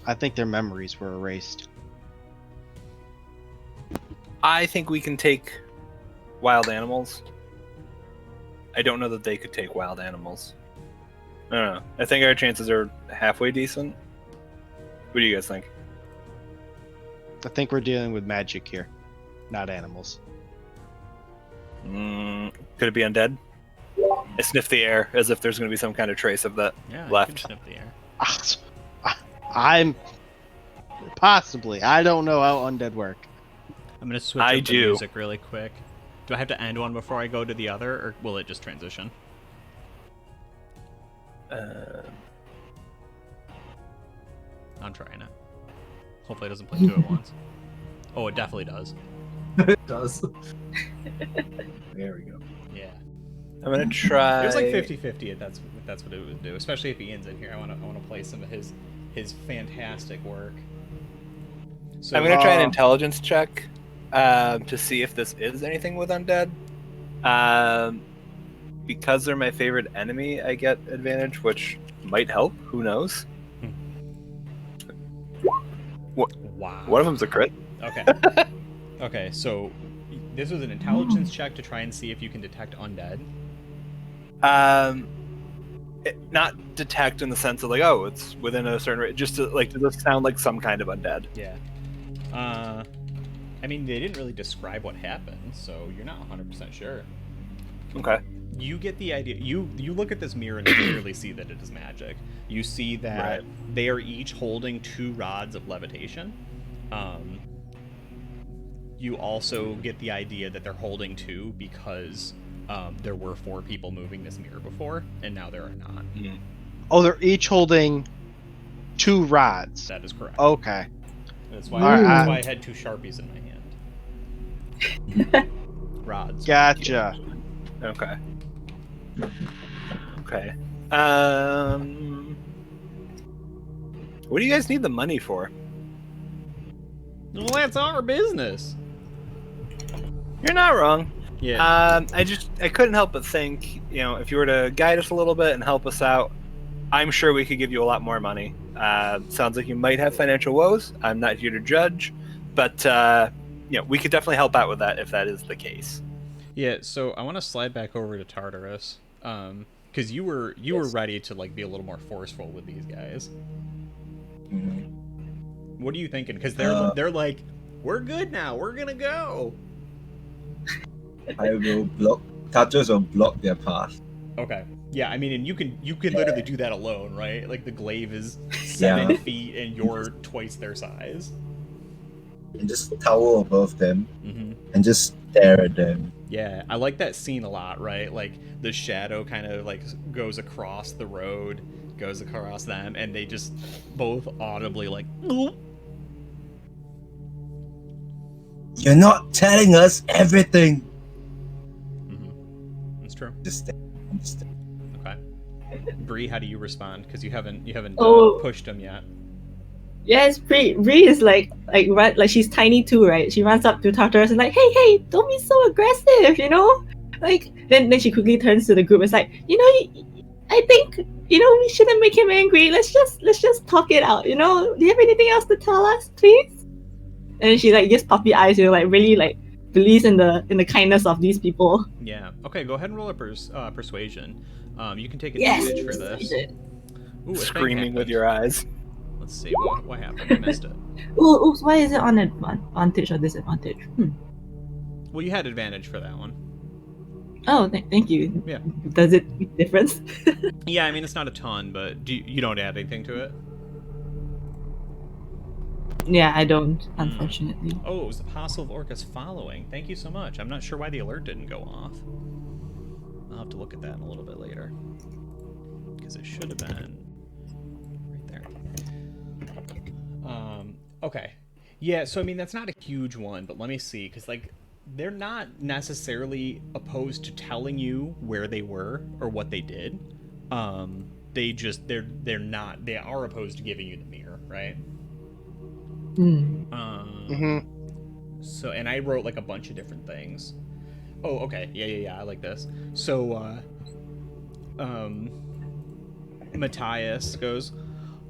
I think their memories were erased. I think we can take wild animals. I don't know that they could take wild animals. I don't know. I think our chances are halfway decent. What do you guys think? I think we're dealing with magic here, not animals. Could it be undead? I sniff the air as if there's going to be some kind of trace of that Yeah, left. you can sniff the air. I'm possibly. I don't know how undead work. I'm gonna switch I up the do. music really quick. Do I have to end one before I go to the other, or will it just transition? I'm trying it. Hopefully it doesn't play two at once. Oh, it definitely does. It does. There we go. Yeah. I'm gonna try. It was like 50-50 if that's what it would do. Especially if Ian's in here. I wanna play some of his fantastic work. So I'm gonna try an intelligence check to see if this is anything with undead. Because they're my favorite enemy, I get advantage, which might help. Who knows? Wow. One of them's a crit. Okay. Okay, so this was an intelligence check to try and see if you can detect undead. Not detect in the sense of like, oh, it's within a certain rate. Just to like, does this sound like some kind of undead? Yeah. I mean, they didn't really describe what happened, so you're not 100% sure. Okay. You get the idea. You look at this mirror and clearly see that it is magic. You see that they are each holding 2 rods of levitation. You also get the idea that they're holding 2 because there were 4 people moving this mirror before, and now there are not. Mm. Oh, they're each holding 2 rods. That is correct. Okay. That's why, Alright, that's why I had 2 Sharpies in my hand. Rods. Gotcha. Okay. Okay. What do you guys need the money for? Well, that's our business. You're not wrong. Yeah. I couldn't help but think, if you were to guide us a little bit and help us out, I'm sure we could give you a lot more money. Sounds like you might have financial woes. I'm not here to judge, but we could definitely help out with that if that is the case. Yeah, so I want to slide back over to Tartarus, because you were ready to like be a little more forceful with these guys. Mm-hmm. What are you thinking? Because they're like, we're good now, we're gonna go. I will block. Tartarus will block their path. Okay. Yeah, I mean, and you can literally do that alone, right? Like the glaive is 7 feet and you're twice their size. And just tower above them Mm-hmm. and just stare at them. Yeah, I like that scene a lot, right? Like the shadow kind of like goes across the road, goes across them, and they just both audibly like. "Oop." You're not telling us everything. Mm-hmm. That's true. Just stare. Just stare. Okay. Bree, how do you respond? Because you haven't Oh. pushed him yet. Yes, Bree is like she's tiny too, right? She runs up to Tartarus and like, hey, don't be so aggressive, Like then she quickly turns to the group and is like, I think we shouldn't make him angry. Let's just talk it out, Do you have anything else to tell us, please? And she like gives puppy eyes, like really like believes in the kindness of these people. Yeah. Okay. Go ahead and roll a persuasion. You can take Yes, advantage for this. Ooh, a thing Screaming with happened. your eyes. Let's see what happened. I missed it. Oops, why is it on advantage or disadvantage? Well, you had advantage for that one. Oh, thank you. Yeah. Does it make a difference? Yeah, I mean it's not a ton, but you don't add anything to it? Yeah, I don't, unfortunately. Oh, it was the Apostle of Orcus following. Thank you so much. I'm not sure why the alert didn't go off. I'll have to look at that in a little bit later. Because it should have been right there. Okay. Yeah, so I mean that's not a huge one, but let me see, because like they're not necessarily opposed to telling you where they were or what they did. They are opposed to giving you the mirror, right? So, and I wrote like a bunch of different things. Oh, okay. Yeah. I like this. So, Matthias goes,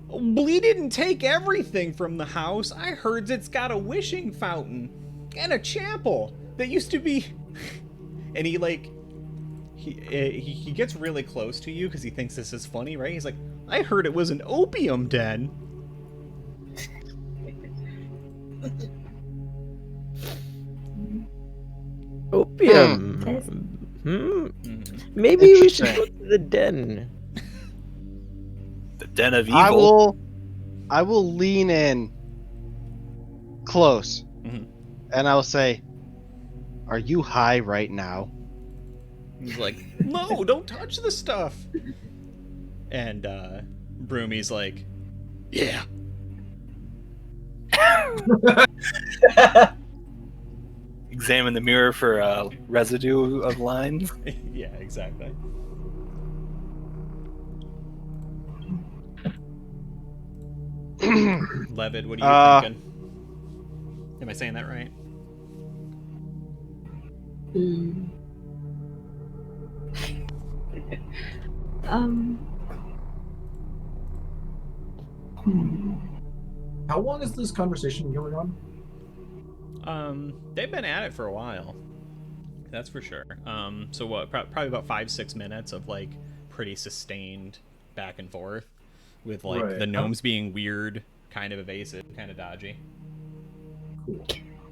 "We didn't take everything from the house. I heard it's got a wishing fountain and a chapel that used to be." And he like, he gets really close to you because he thinks this is funny, right? He's like, "I heard it was an opium den." Opium. Maybe we should go to the den. The den of evil. I will lean in close, and I will say, "Are you high right now?" He's like, "No, don't touch the stuff." And Broomy's like, "Yeah." examine the mirror for residue of lines. Yeah, exactly. Levid, what are you thinking? Am I saying that right? Mm. Hmm. How long is this conversation going on? They've been at it for a while. That's for sure. So what? Probably about 5-6 minutes of like pretty sustained back and forth, with like Right. the gnomes being weird, kind of evasive, kind of dodgy. Cool.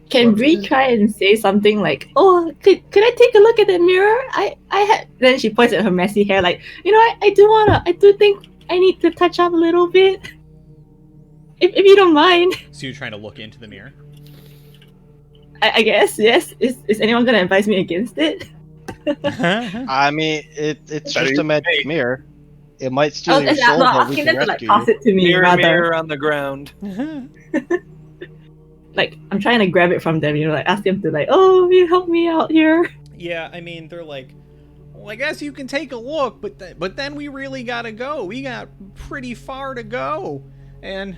Can Bree try and say something like, "Oh, could I take a look at the mirror? I had." Then she points at her messy hair, like, I do think I need to touch up a little bit, if you don't mind. So you're trying to look into the mirror? I guess yes. Is anyone gonna advise me against it? I mean, it's Better just a you magic say. mirror. It might steal your I'm soul, not but we asking can them to like rescue toss you. it to me, Mirror, rather. mirror on the ground. Like I'm trying to grab it from them, like ask them to like, "Oh, will you help me out here?" Yeah, I mean, they're like, well, I guess you can take a look, but then we really gotta go. We got pretty far to go, and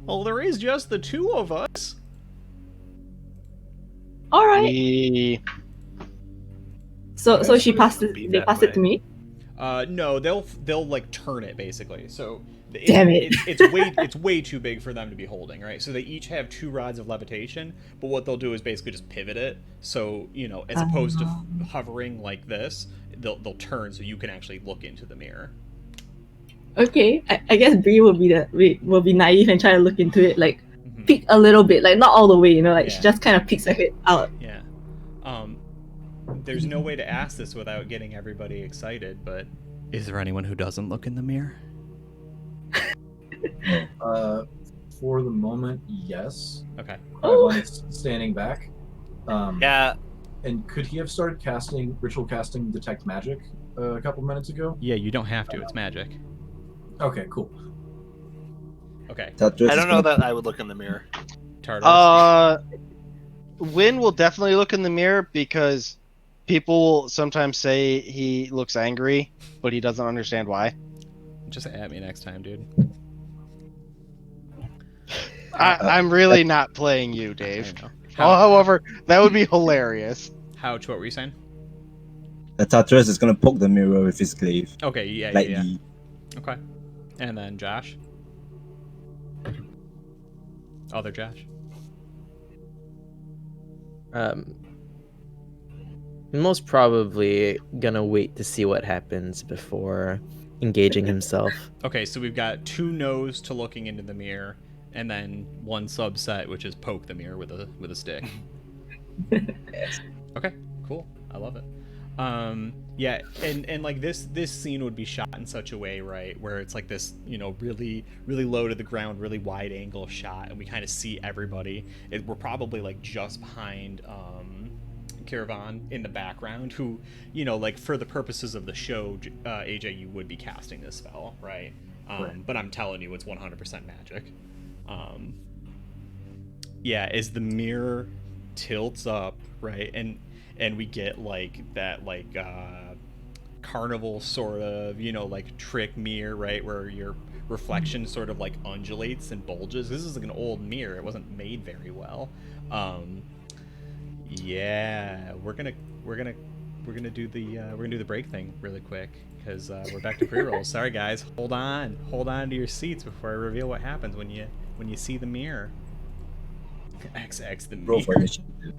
well, there is just the two of us. All right. We So she passed Be it. They that passed it way. to me. No, they'll like turn it basically. So Damn it. it's way too big for them to be holding, right? So they each have 2 rods of levitation, but what they'll do is basically just pivot it. So as opposed to hovering like this, they'll turn so you can actually look into the mirror. Okay, I guess Bree will be naive and try to look into it, like Mhm. peek a little bit, like not all the way, like she Yeah. just kind of peeks her head out. Yeah. There's no way to ask this without getting everybody excited, but is there anyone who doesn't look in the mirror? For the moment, yes. Okay. Oh. Is standing back. Yeah, And could he have started ritual casting detect magic a couple minutes ago? Yeah, you don't have to. It's magic. Okay, cool. Okay. Tartarus I is don't know gonna- that I would look in the mirror. Tartarus. Win will definitely look in the mirror because people will sometimes say he looks angry, but he doesn't understand why. Just at me next time, dude. I'm really not playing you, I Dave. know. However, that would be hilarious. Howch, what were you saying? The Tartarus is gonna poke the mirror with his glaive. Okay, yeah. Lightly. Okay. And then Josh? Other Josh? Most probably gonna wait to see what happens before engaging himself. Okay, so we've got 2 no's to looking into the mirror, and then 1 subset, which is poke the mirror with a stick. Okay, cool. I love it. Yeah, and like this scene would be shot in such a way, right, where it's like this, really low to the ground, really wide angle shot, and we kind of see everybody. We're probably like just behind Caravan in the background, who, like for the purposes of the show, AJ, you would be casting this spell, right? Right. But I'm telling you, it's 100% magic. Yeah, as the mirror tilts up, right, and we get like that carnival sort of like trick mirror, right, where your reflection sort of like undulates and bulges. This is like an old mirror. It wasn't made very well. Yeah, we're gonna do the break thing really quick because we're back to pre-rolls. Sorry guys, hold on to your seats before I reveal what happens when you see the mirror. XX the Roll for mirror. initiative.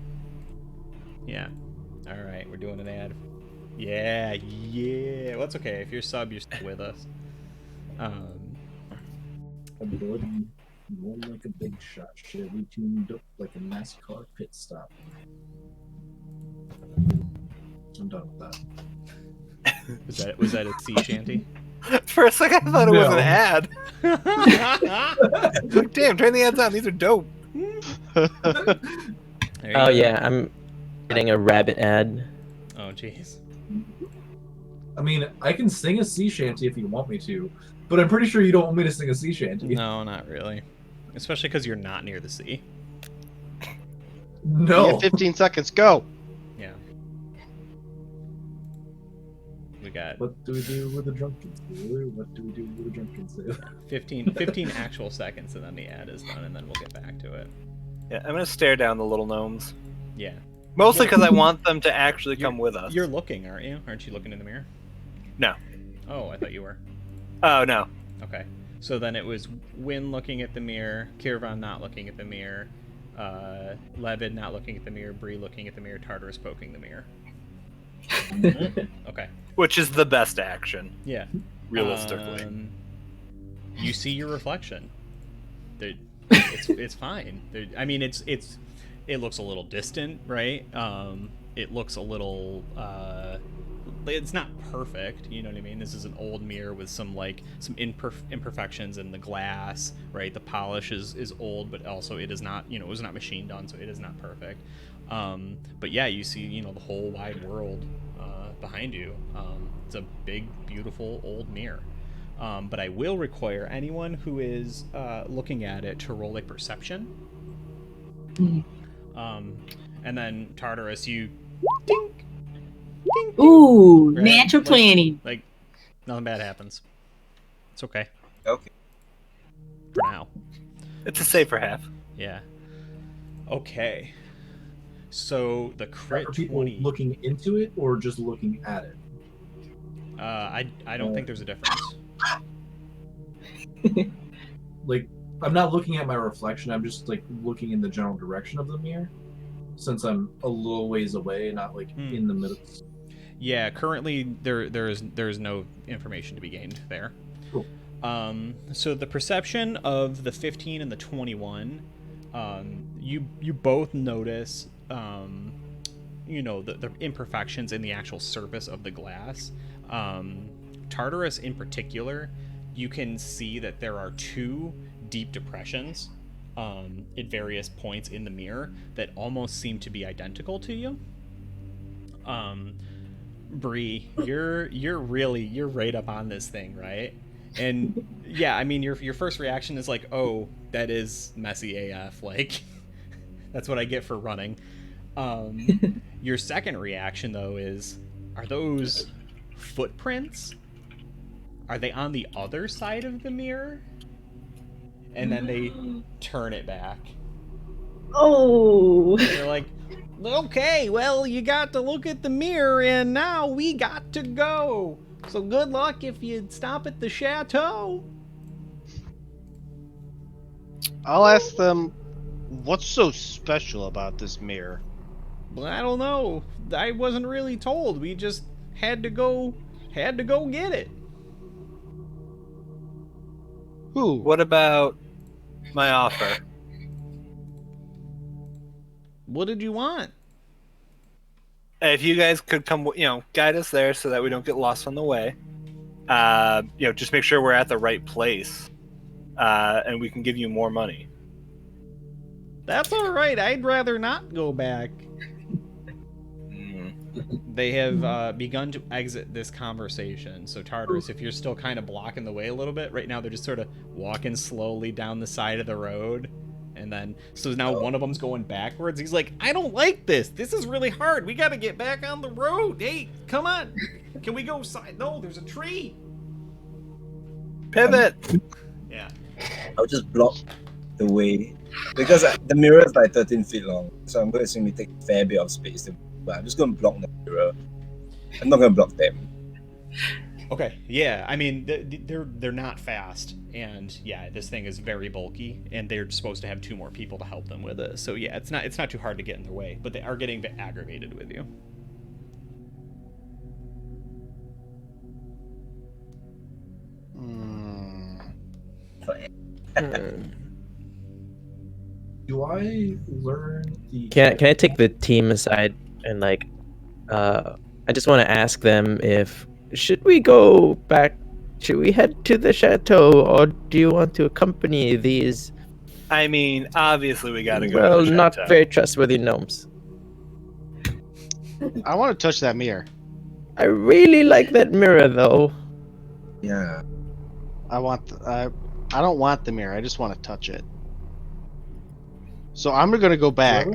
Yeah. All right, we're doing an ad. Yeah. Well, it's okay if you're sub, you're still with us. Ability, roll like a big shot. Chevy tuned up like a NASCAR pit stop. I'm done with that. Was that a sea shanty? For a second, I thought it was an No. ad. Like, damn, turn the ads on. These are dope. There you Oh go. yeah, I'm getting a rabbit ad. Oh jeez. I mean, I can sing a sea shanty if you want me to, but I'm pretty sure you don't want me to sing a sea shanty. No, not really. Especially because you're not near the sea. You No. get 15 seconds. Go. Yeah. We got What do we do with the drunken sailor? What do we do with the drunken sailor? 15 actual seconds, and then the ad is done, and then we'll get back to it. Yeah, I'm gonna stare down the little gnomes. Yeah. Mostly because I want them to actually come with us. You're looking, aren't you? Aren't you looking in the mirror? No. Oh, I thought you were. Oh no. Okay. So then it was Win looking at the mirror, Kirvan not looking at the mirror, Levid not looking at the mirror, Bree looking at the mirror, Tartarus poking the mirror. Okay. Which is the best action, Yeah. realistically. You see your reflection. It's fine. I mean, it looks a little distant, right? It looks a little. It's not perfect, you know what I mean? This is an old mirror with some imperfections in the glass, right? The polish is old, but also it is not, it was not machine done, so it is not perfect. But yeah, you see, the whole wide world behind you. It's a big, beautiful old mirror. But I will require anyone who is looking at it to roll a perception. And then Tartarus, you ding. Ding, ding. Ooh, Right? natural 20. Like, nothing bad happens. It's okay. Okay. For now. It's a safer half. Yeah. Okay. So the crit Are people 20. looking into it or just looking at it? I don't think there's a difference. Like, I'm not looking at my reflection. I'm just like looking in the general direction of the mirror, since I'm a little ways away, not like in the middle. Yeah. Currently, there's no information to be gained there. Cool. So the perception of the 15 and the 21, you both notice, the imperfections in the actual surface of the glass. Tartarus in particular, you can see that there are 2 deep depressions at various points in the mirror that almost seem to be identical to you. Bree, you're right up on this thing, right? And yeah, I mean, your first reaction is like, oh, that is messy AF. Like, that's what I get for running. Your second reaction though is, are those footprints? Are they on the other side of the mirror? And then they turn it back. Oh. They're like, okay, well, you got to look at the mirror, and now we got to go. So good luck if you stop at the chateau. I'll ask them, what's so special about this mirror? Well, I don't know. I wasn't really told. We just had to go get it. Who? What about my offer? What did you want? If you guys could come, guide us there so that we don't get lost on the way. Just make sure we're at the right place, and we can give you more money. That's all right. I'd rather not go back. They have begun to exit this conversation. So Tartarus, if you're still kind of blocking the way a little bit, right now they're just sort of walking slowly down the side of the road. And then, so now one of them's going backwards. He's like, I don't like this. This is really hard. We got to get back on the road. Hey, come on. Can we go side? No, there's a tree. Pivot! Yeah. I'll just block the way. Because the mirror is like 13 feet long. So I'm going to assume we take a fair bit of space to. But I'm just going to block the mirror. I'm not going to block them. Okay. Yeah. I mean, they're not fast, and yeah, this thing is very bulky, and they're supposed to have 2 more people to help them with it. So yeah, it's not too hard to get in their way, but they are getting a bit aggravated with you. Do I learn the? Can I take the team aside and I just want to ask them if should we go back? Should we head to the chateau, or do you want to accompany these? I mean, obviously we gotta go. Well, to the not chateau. very trustworthy gnomes. I want to touch that mirror. I really like that mirror, though. Yeah. I don't want the mirror. I just want to touch it. So I'm gonna go back.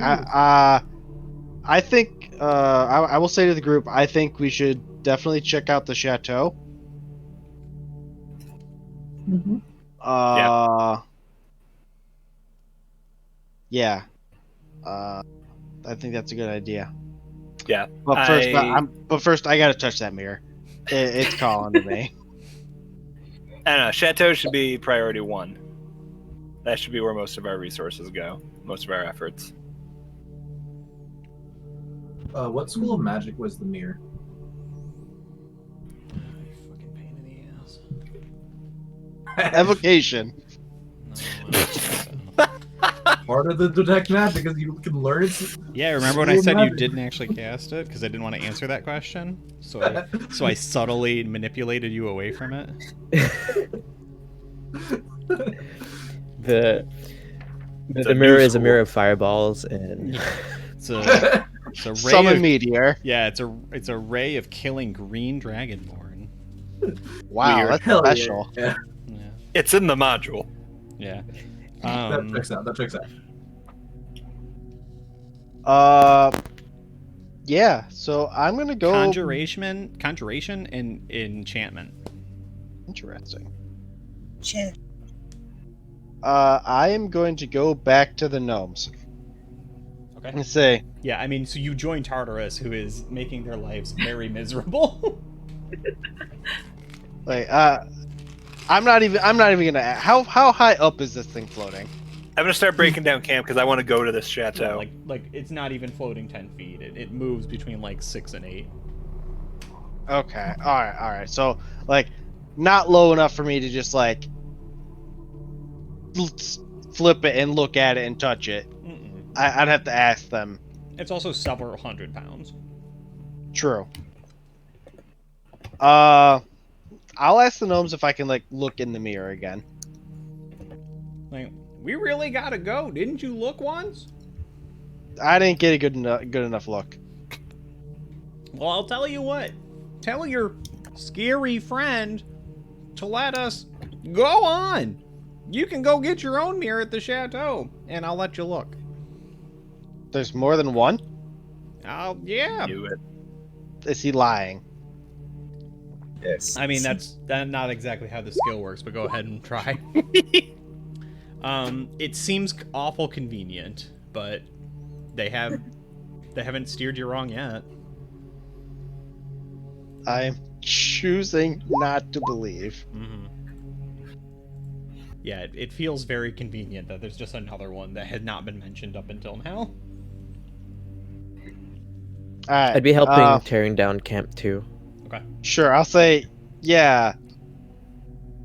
I think I will say to the group, I think we should definitely check out the chateau. Mhm. Yeah. I think that's a good idea. Yeah. But first, I gotta touch that mirror. It's calling to me. I don't know. Chateau should be priority 1. That should be where most of our resources go, most of our efforts. What school of magic was the mirror? Fucking pain in the ass. Evocation. Part of the detect magic is you can learn it. Yeah, remember when I said you didn't actually cast it because I didn't want to answer that question? So I subtly manipulated you away from it. The mirror is a mirror of fireballs and It's a ray Summon of, meteor. yeah, it's a ray of killing green dragonborn. Wow, Weird. that's Hell special. yeah. Yeah. It's in the module. Yeah. That checks out. That checks out. Yeah. So I'm gonna go. Conjuration and enchantment. Interesting. Shit. I am going to go back to the gnomes Okay. and say, Yeah, I mean, so you join Tartarus, who is making their lives very miserable. like, I'm not even gonna. How high up is this thing floating? I'm gonna start breaking down camp because I want to go to this chateau. Yeah, like it's not even floating 10 feet. It moves between like 6 and 8. Okay. All right. So like, not low enough for me to just like flip it and look at it and touch it. Mm-mm. I'd have to ask them. It's also several hundred pounds. True. I'll ask the gnomes if I can like look in the mirror again. Like, we really gotta go. Didn't you look once? I didn't get a good enough look. Well, I'll tell you what. Tell your scary friend to let us go on. You can go get your own mirror at the chateau, and I'll let you look. There's more than one? Yeah. Knew it. Is he lying? Yes. I mean, that's not exactly how the skill works, but go ahead and try. It seems awful convenient, but they haven't steered you wrong yet. I'm choosing not to believe. Mm-hmm. Yeah, it feels very convenient that there's just another one that had not been mentioned up until now. Alright. I'd be helping tearing down camp too. Okay. Sure, I'll say, yeah.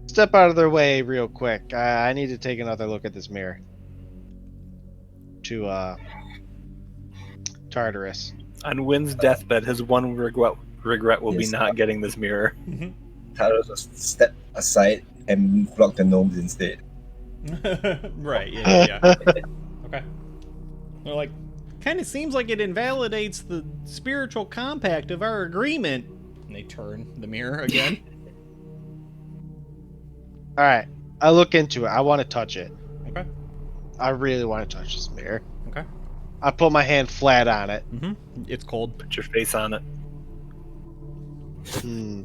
Step out of their way real quick. I need to take another look at this mirror. To, Tartarus. On Wynn's deathbed, his one regret will be not getting this mirror. Talos will step aside and block the gnomes instead. Right, yeah. Okay. They're like, kind of seems like it invalidates the spiritual compact of our agreement. And they turn the mirror again. Alright, I look into it. I want to touch it. Okay. I really want to touch this mirror. Okay. I put my hand flat on it. Mm-hmm. It's cold. Put your face on it. Hmm.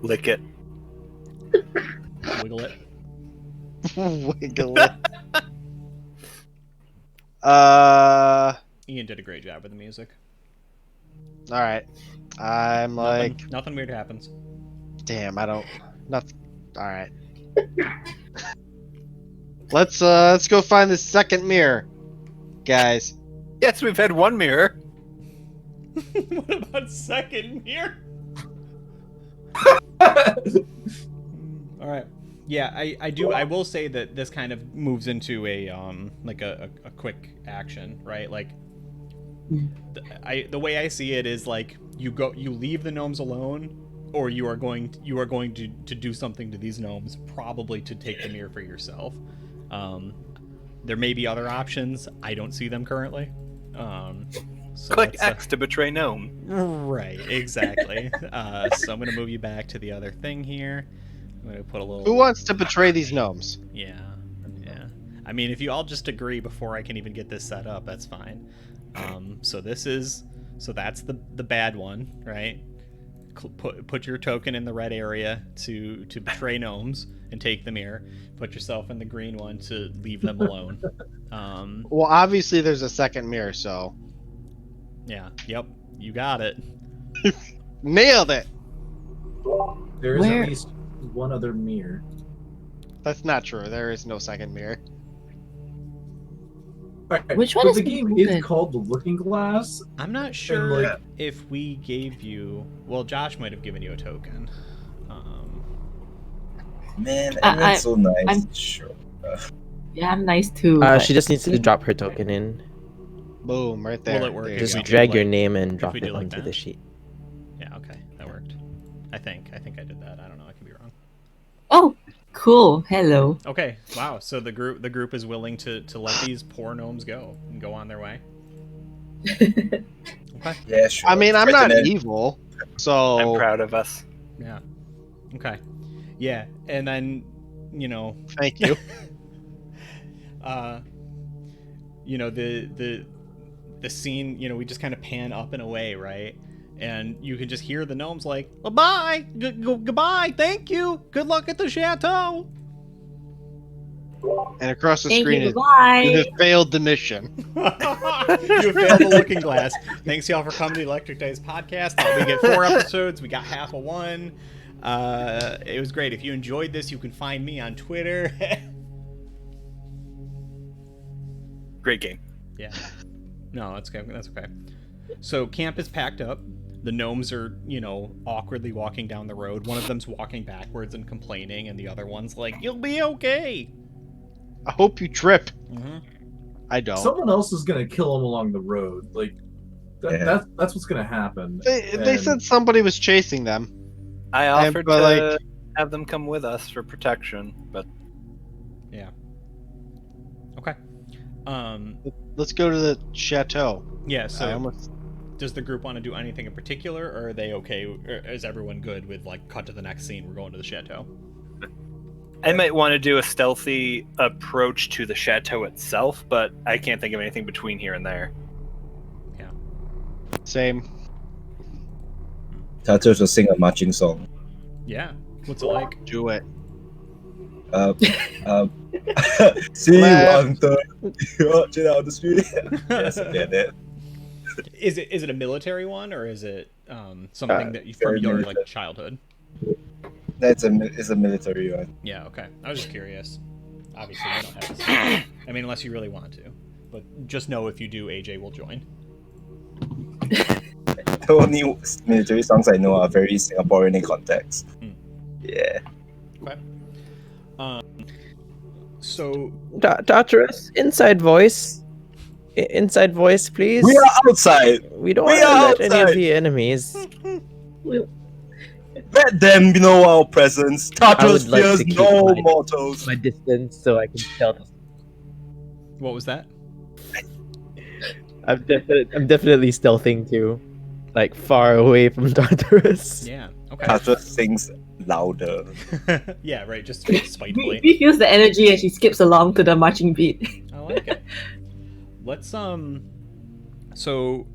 Lick it. Wiggle it. Wiggle it. Ian did a great job with the music. Alright. I'm like, Nothing weird happens. damn, I don't. Nothing. Alright. Let's go find the second mirror, guys. Yes, we've had one mirror. What about second mirror? All right. Yeah, I will say that this kind of moves into a like a quick action, right? Like the way I see it is like you leave the gnomes alone, or you are going to do something to these gnomes, probably to take the mirror for yourself. There may be other options. I don't see them currently. So Click X to betray gnome. Right, exactly. So I'm gonna move you back to the other thing here. I'm gonna put a little. Who wants to betray these gnomes? Yeah. I mean, if you all just agree before I can even get this set up, that's fine. So that's the bad one, right? Put your token in the red area to betray gnomes and take the mirror. Put yourself in the green one to leave them alone. Well, obviously there's a second mirror, so Yeah. Yep. You got it. nailed it. There is Where- at least one other mirror. That's not true. There is no second mirror. Alright, Which one but is the game broken? is called the Looking Glass. I'm not sure like- if we gave you. Well, Josh might have given you a token. Man, I- everyone's so nice. I'm- Sure. Yeah, I'm nice too. but- She just needs to drop her token in. Boom, right there. Will it work There you if Just we go. do, drag your like- name and if drop we it do like onto that? the sheet. Yeah. Okay. That worked. I think I did that. I don't know. I could be wrong. Oh, cool. Hello. Okay. Wow. So the group is willing to let these poor gnomes go and go on their way. Okay. Yeah, sure. I mean, I'm not President. evil, so I'm proud of us. Yeah. Okay. Yeah. And then, thank you. the scene, we just kind of pan up and away, right? And you can just hear the gnomes like, bye, goodbye, thank you, good luck at the chateau. And across the Thank screen you. is Goodbye. you have failed the mission. You have failed the looking glass. Thanks y'all for coming to the Electric Dice Podcast. We get 4 episodes. We got half of one. It was great. If you enjoyed this, you can find me on Twitter. Great game. Yeah. No, that's okay. That's okay. So camp is packed up. The gnomes are, awkwardly walking down the road. One of them's walking backwards and complaining, and the other one's like, "You'll be okay." I hope you trip. Mm-hmm. I don't. Someone else is gonna kill him along the road. Like Yeah. that's what's gonna happen. They And- said somebody was chasing them. I And- offered but, to like- have them come with us for protection, but Yeah. Okay. Let's go to the chateau. Yeah. I So, almost does the group want to do anything in particular, or are they okay? Or is everyone good with cut to the next scene? We're going to the chateau. I might want to do a stealthy approach to the chateau itself, but I can't think of anything between here and there. same. Tatters will sing a marching song. Yeah. What's it like? Do it. See you Left. on the watching out the street. Yes, yeah, that. Is it a military one, or is it something that you from very your military. childhood? It's a military one. Yeah. Okay. I was just curious. Obviously, you don't have to. I mean, unless you really want to. But just know if you do, AJ will join. The only military songs I know are very Singaporean in context. Hmm. Yeah. So Tartarus, inside voice. Inside voice, please. We are outside. We don't we want to are let any of outside. the enemies. Let them know our presence. Tartarus would like fears to keep no my- mortals. My distance, so I can tell. what was that? I'm definitely stealthing too, like far away from Tartarus. Yeah. Okay. Tartarus sings louder. Yeah. Right. Just We spitefully. feels the energy and she skips along to the marching beat. I like it. Let's So,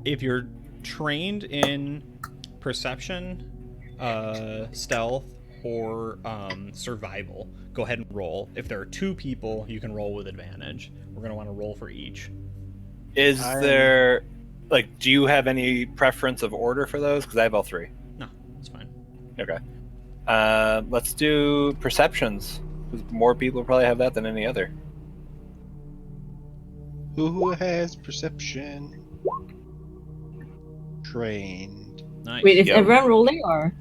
if you're trained in perception, stealth, or survival, go ahead and roll. If there are 2 people, you can roll with advantage. We're gonna want to roll for each. Is there, do you have any preference of order for those? Because I have all 3. No, it's fine. Okay. Let's do perceptions. 'Cause more people probably have that than any other. Who has perception? Trained. Nice. Wait, is Yep. everyone rolling or?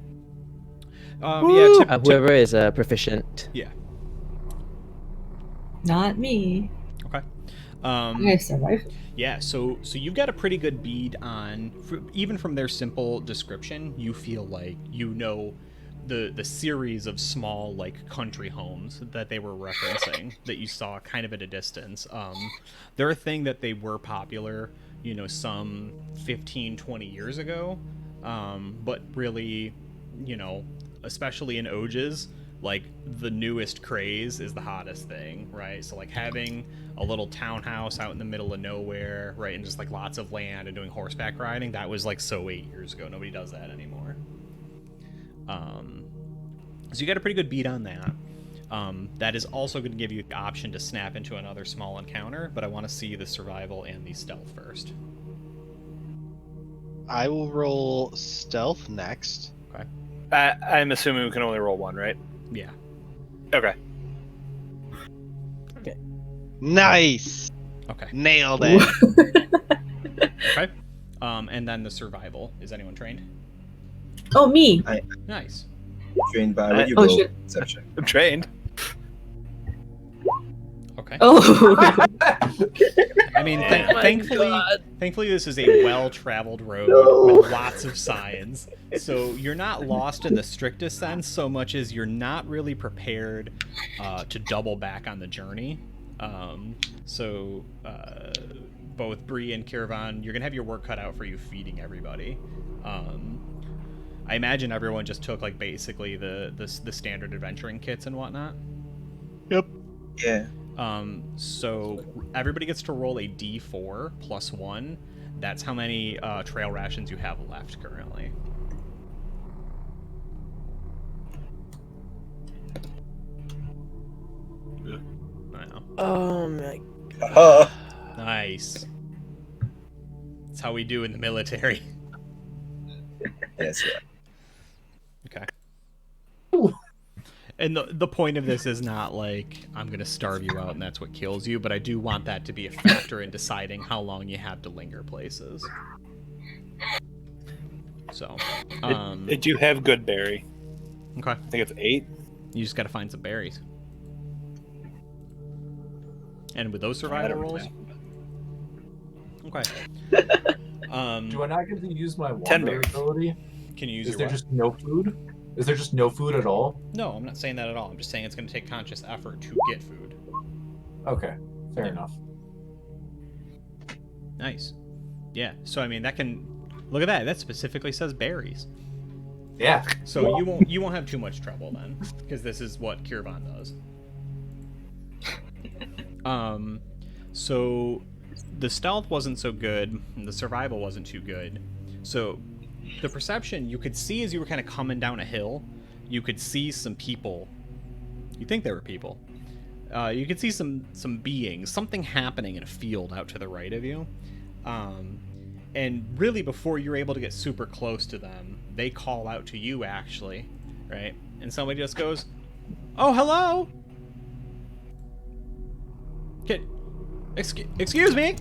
Yeah. Whoever is proficient. Not me. Okay. I have survived. Yeah, so you've got a pretty good bead on, even from their simple description, you feel like you know the series of small country homes that they were referencing that you saw kind of at a distance. They're a thing that they were popular, some 15-20 years ago, but really, especially in Oges, like the newest craze is the hottest thing, right? So like having a little townhouse out in the middle of nowhere, right, and just like lots of land and doing horseback riding, that was like so 8 years ago. Nobody does that anymore. So you got a pretty good beat on that. That is also going to give you the option to snap into another small encounter, but I want to see the survival and the stealth first. I will roll stealth next. Okay. I'm assuming we can only roll one, right? Yeah. Okay. Nice. Okay. Nailed it. Okay. And then the survival. Is anyone trained? Oh, me. Nice. Trained by what you Oh, roll? shit. Perception. I'm trained. Okay. Oh. I mean, thankfully, this is a well-traveled road with lots of signs. So you're not lost in the strictest sense so much as you're not really prepared to double back on the journey. Both Bree and Kirvan, you're gonna have your work cut out for you feeding everybody. I imagine everyone just took like basically the standard adventuring kits and whatnot. Yep. Yeah. So everybody gets to roll a D4 plus 1. That's how many trail rations you have left currently. I know. Oh my. Nice. That's how we do in the military. Yes. Okay. And the point of this is not like I'm gonna starve you out and that's what kills you, but I do want that to be a factor in deciding how long you have to linger places. So, It do have good berry. okay, I think it's 8. you just gotta find some berries. And with those survival rolls, okay. Do I not get to use my 10 wander berries. ability? Can you use Is your there what? just no food? Is there just no food at all? No, I'm not saying that at all. I'm just saying it's gonna take conscious effort to get food. Okay, fair Yeah. enough. Nice. Yeah. So I mean, that can look at that. That specifically says berries. Yeah. So you won't have too much trouble then, because this is what Kirvan does. So the stealth wasn't so good, and the survival wasn't too good. So the perception, you could see as you were kind of coming down a hill, you could see some people. You think there were people. You could see some beings, something happening in a field out to the right of you. And really, before you're able to get super close to them, they call out to you, actually, right? And somebody just goes, "Oh, hello! Excuse me?"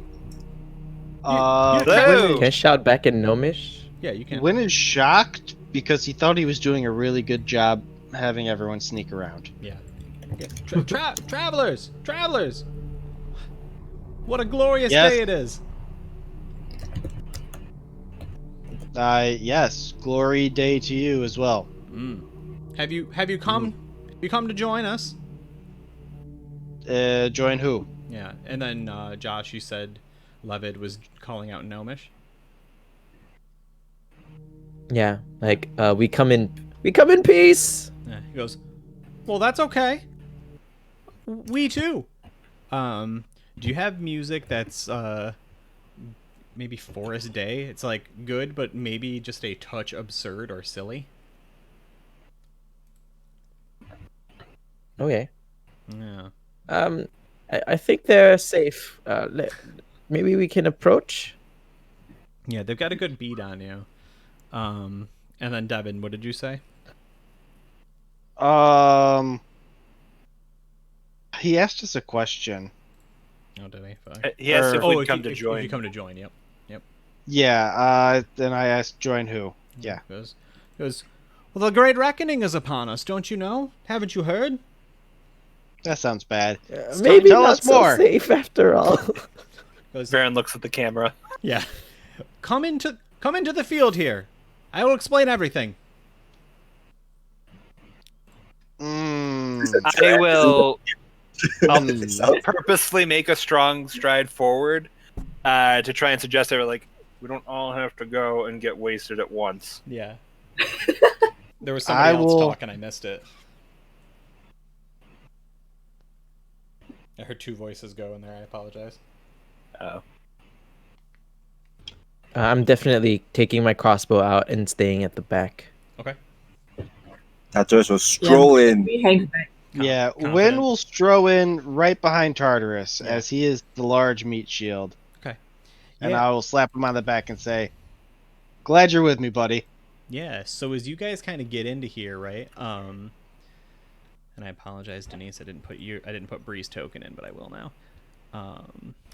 Hello! Can I shout back in Gnomish? Yeah, you can. Wynn is shocked because he thought he was doing a really good job having everyone sneak around. Yeah. Travelers! What a glorious Yes. day it is! Yes, glory day to you as well. Have you come? You come to join us? Join who? Yeah. And then Josh, you said Levid was calling out Gnomish. Yeah, like we come in peace. Yeah. He goes, "Well, that's okay. We too. Do you have music that's maybe Forest Day? It's like good, but maybe just a touch absurd or silly." Okay. Yeah. I think they're safe. Maybe we can approach. Yeah, they've got a good beat on you. And then Devin, what did you say? He asked us a question. Oh, did he? Fuck. He asked if we'd come to if join. you come to join, yep. Yeah, then I asked join who? Yeah. Goes, well, the great reckoning is upon us, don't you know? Haven't you heard? That sounds bad. Maybe tell not us so more. safe after all. Goes, Varen looks at the camera. yeah. Come into the field here. I will explain everything. I will purposely make a strong stride forward to try and suggest that like we don't all have to go and get wasted at once. Yeah. There was somebody else talking, I missed it. I heard two voices go in there. I apologize. Oh. I'm definitely taking my crossbow out and staying at the back. Okay. Tartarus will stroll in. We hang back. Yeah, Confident. Win will stroll in right behind Tartarus, Yeah. as he is the large meat shield. Okay. And Yeah. I will slap him on the back and say, "Glad you're with me, buddy." Yeah, so as you guys kind of get into here, right? And I apologize, Denise, I didn't put Bree's token in, but I will now.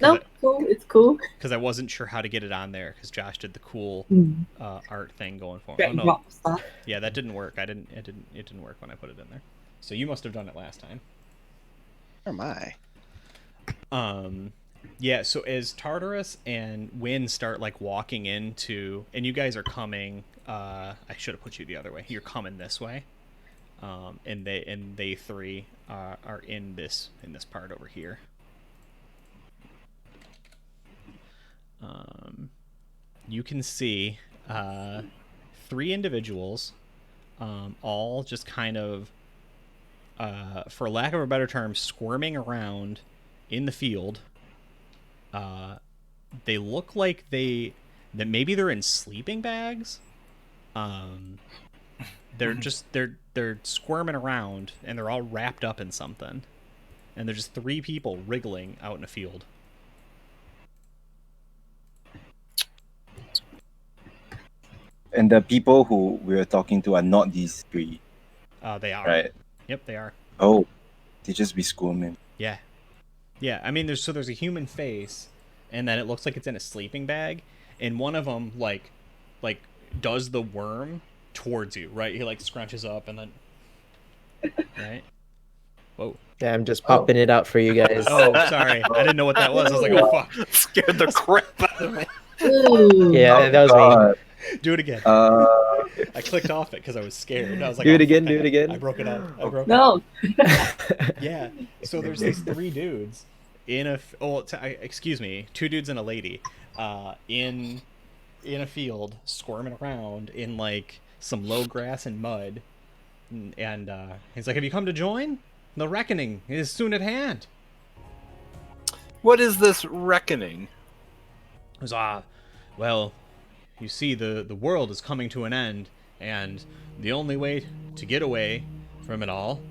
No, cool. It's cool. Because I wasn't sure how to get it on there because Josh did the cool art thing going for me. Oh no, Drop stuff. yeah, that didn't work. It didn't work when I put it in there. So you must have done it last time. Where am I? Yeah, so as Tartarus and Wynn start like walking into, and you guys are coming, I should have put you the other way. You're coming this way, and they three are in this part over here. You can see three individuals, all just kind of, for lack of a better term, squirming around in the field. They look like that maybe they're in sleeping bags. They're just they're squirming around and they're all wrapped up in something. And there's just three people wriggling out in a field. And the people who we're talking to are not these three, They are. right? Yep, they are. Oh, they just be squirming. Yeah. Yeah, I mean there's a human face and then it looks like it's in a sleeping bag and one of them like does the worm towards you, right? He like scrunches up and then right? Whoa. Yeah, I'm just popping it out for you guys. Oh, sorry. I didn't know what that was. I was like, oh fuck. Scared the crap out of me. Ooh. Yeah, that was God. Do it again. Uh, I clicked off it because I was scared. I was like, Do it oh, again, fuck, do it again. I broke it up. No. Yeah. So there's these three dudes in excuse me, two dudes and a lady, in a field squirming around in like some low grass and mud, and he's like, "Have you come to join? The reckoning is soon at hand." What is this reckoning? It was, well, you see, the world is coming to an end, and the only way to get away from it all,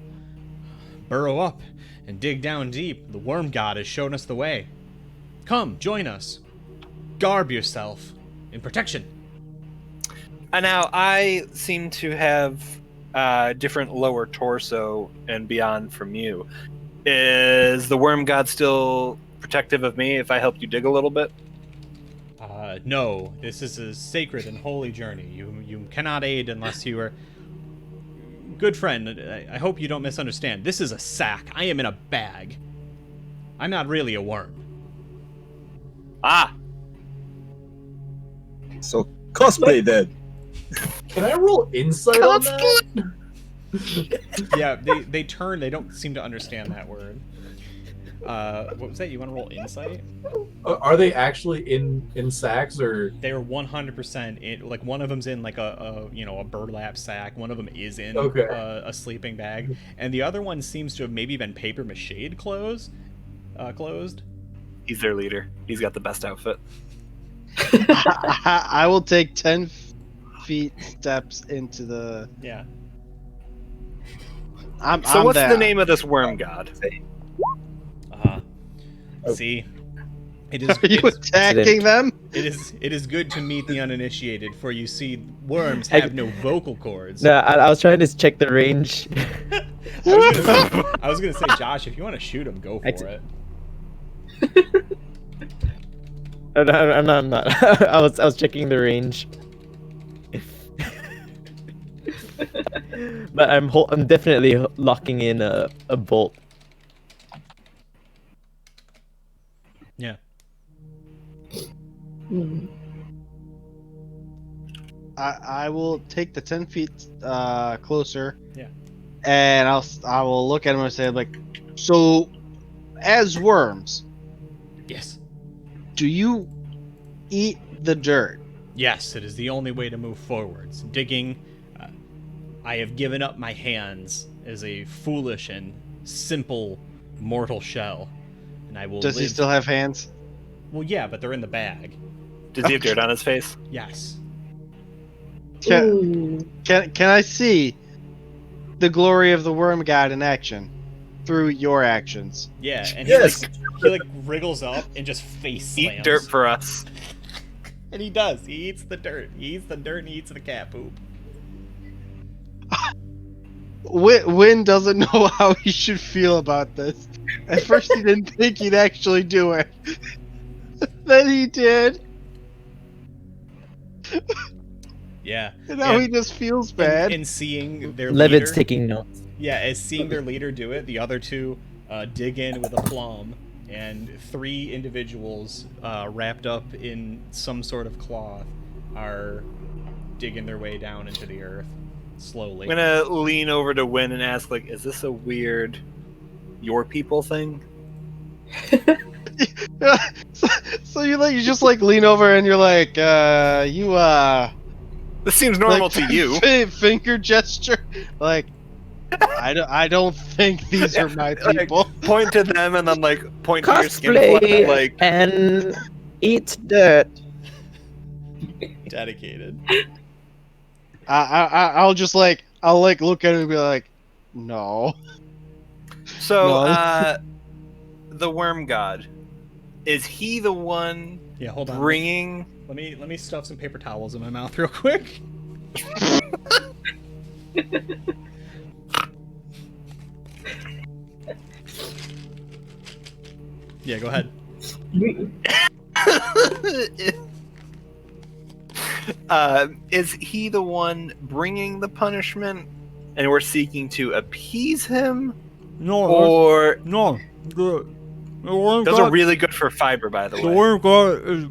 burrow up and dig down deep. The worm god has shown us the way. Come, join us. Garb yourself in protection. Now, I seem to have different lower torso and beyond from you. Is the worm god still protective of me if I help you dig a little bit? No, this is a sacred and holy journey. You cannot aid unless you are... Good friend, I hope you don't misunderstand. This is a sack. I am in a bag. I'm not really a worm. Ah! so cosplay then. Can I roll insight on that? Yeah, they turn. They don't seem to understand that word. What was that? You want to roll insight? Are they actually in sacks or? They are 100% in. Like one of them's in like a burlap sack. One of them is in Okay. a sleeping bag, and the other one seems to have maybe been paper mache closed. He's their leader. He's got the best outfit. I will take 10 feet steps into the. Yeah. So what's the name of this worm god? See, it is. Are you it is- attacking them? It is good to meet the uninitiated, for you see, worms have no vocal cords. No, I was trying to check the range. I was gonna say, Josh, if you want to shoot him, go for it. No, I'm not. I was checking the range. But I'm definitely locking in a bolt. Yeah. Hmm. I will take the 10 feet closer. Yeah. And I will look at him and say, like, so, as worms, Yes. do you eat the dirt? Yes, it is the only way to move forwards. Digging. I have given up my hands as a foolish and simple mortal shell. and I will. Does he live- still have hands? Well, yeah, but they're in the bag. Does he have dirt on his face? Yes. Ooh. Can I see the glory of the worm god in action through your actions? Yeah, and Yes. he like wriggles up and just face slams. Eat dirt for us. And he does. He eats the dirt. He eats the dirt and he eats the cat poop. Win doesn't know how he should feel about this. At first, he didn't think he'd actually do it. Then he did. Yeah. And now he just feels bad. And seeing their Levitt's leader, taking notes. yeah, as seeing their leader do it, the other two dig in with a plum, and 3 individuals wrapped up in some sort of cloth are digging their way down into the earth slowly. I'm gonna lean over to Win and ask, like, is this a weird your people thing? So you just like lean over and you're like, This seems normal like, to you. Finger gesture, like, I don't think these are my Like, people. point to them and then like point to your skin Cosplay flap, like and eat dirt. Dedicated. I'll just like look at it and be like, no. so. No. The worm god, is he the one Yeah, hold on. bringing? Let me stuff some paper towels in my mouth real quick. Yeah, go ahead. Is he the one bringing the punishment, and we're seeking to appease him, No, or no. The worm those are really good for fiber, by the way. worm god is.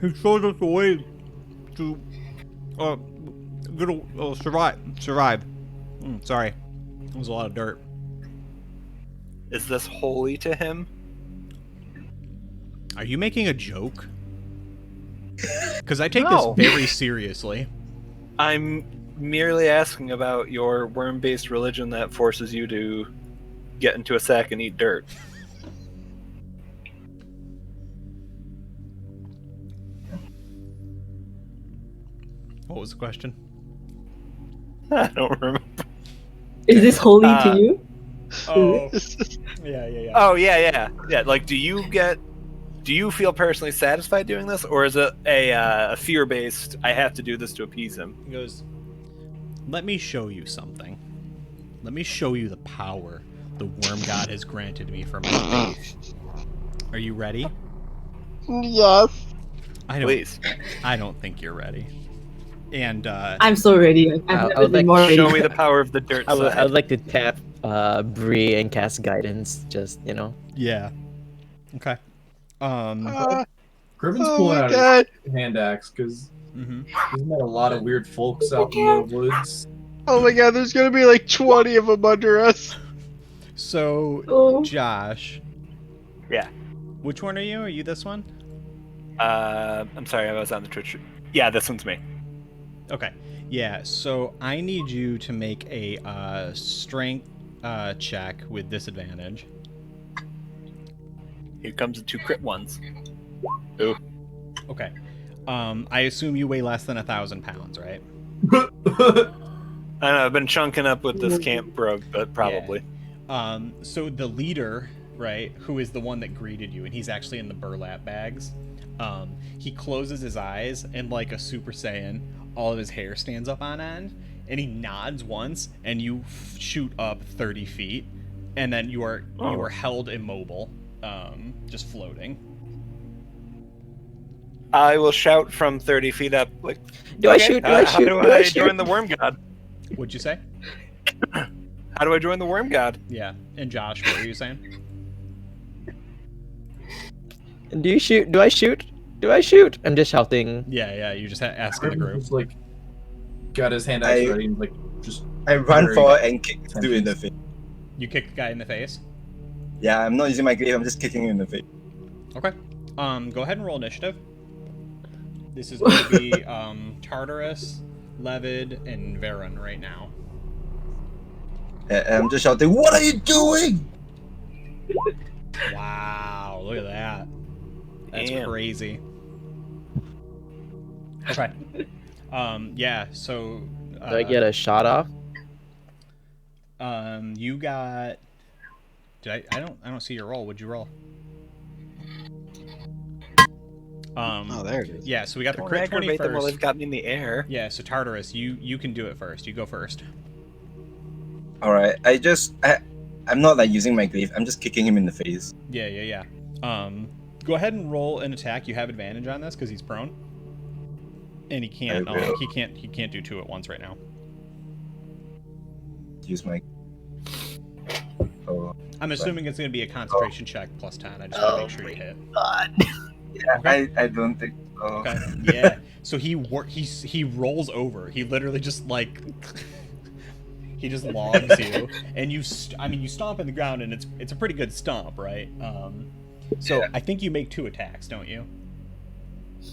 He showed us a way to survive. Sorry, it was a lot of dirt. Is this holy to him? Are you making a joke? Because I take No. this very seriously. I'm merely asking about your worm-based religion that forces you to get into a sack and eat dirt. What was the question? I don't remember. Is this holy Uh, to you? Oh, yeah. Oh yeah. Like, do you feel personally satisfied doing this, or is it a fear-based? I have to do this to appease him. He goes, let me show you something. Let me show you the power the worm god has granted me for my faith. Are you ready? Yes. Please I don't think you're ready. And I'm so ready. I've I never would been like more to ready. show me the power of the dirt I side. would like to tap Bree and cast guidance. Just yeah. Okay. Griffin's Oh pulling my out god. his hand axe because Mhm. he's met a lot of weird folks out in the woods. Oh my god, there's gonna be like 20 of them under us. So, Oh. Josh. Yeah. Which one are you? Are you this one? I'm sorry, I was on the Twitch. Yeah, this one's me. Okay. Yeah, so I need you to make a strength check with disadvantage. Here comes the 2 crit ones. Ooh. Okay. I assume you weigh less than 1,000 pounds, right? I don't know, I've been chunking up with this camp bro, but probably. So the leader, right, who is the one that greeted you, and he's actually in the burlap bags, he closes his eyes, and like a Super Saiyan, all of his hair stands up on end, and he nods once, and you shoot up 30 feet, and then you are held immobile, just floating. I will shout from 30 feet up, like, Do I okay, shoot? Do how I shoot? do Do I I shoot? join the worm god? What'd you say? How do I join the worm god? Yeah. And Josh, what were you saying? Do you shoot? Do I shoot? Do I shoot? I'm just shouting. Yeah, you just asking the Griffin group. just like got his hand axe I- ready and like just I run Very forward and kick the dude in the face. You kick the guy in the face. Yeah, I'm not using my glaive, I'm just kicking him in the face. Okay. Go ahead and roll initiative. This is going to be Tartarus, Levid, and Varen right now. And I'm just shouting, "What are you doing?" Wow, look at that. That's Damn. crazy. Okay. Yeah, so Do I get a shot off? you got I don't see your roll. What'd you roll? Oh, there it is. Yeah, so we got the Don't crit 20 aggravate them while first. they've got me in the air. Yeah, so Tartarus, you can do it first. You go first. All right. I'm not like using my glaive. I'm just kicking him in the face. Yeah. Go ahead and roll an attack. You have advantage on this because he's prone, and he can't. I will. He can't do two at once right now. Use my. Oh. I'm assuming it's going to be a concentration check plus 10. I just want to make sure you hit. Yeah, Okay. I don't think so. Okay. Yeah. So he rolls over. He literally just like he just logs you, and you stomp in the ground, and it's a pretty good stomp, right? So Yeah. I think you make 2 attacks, don't you?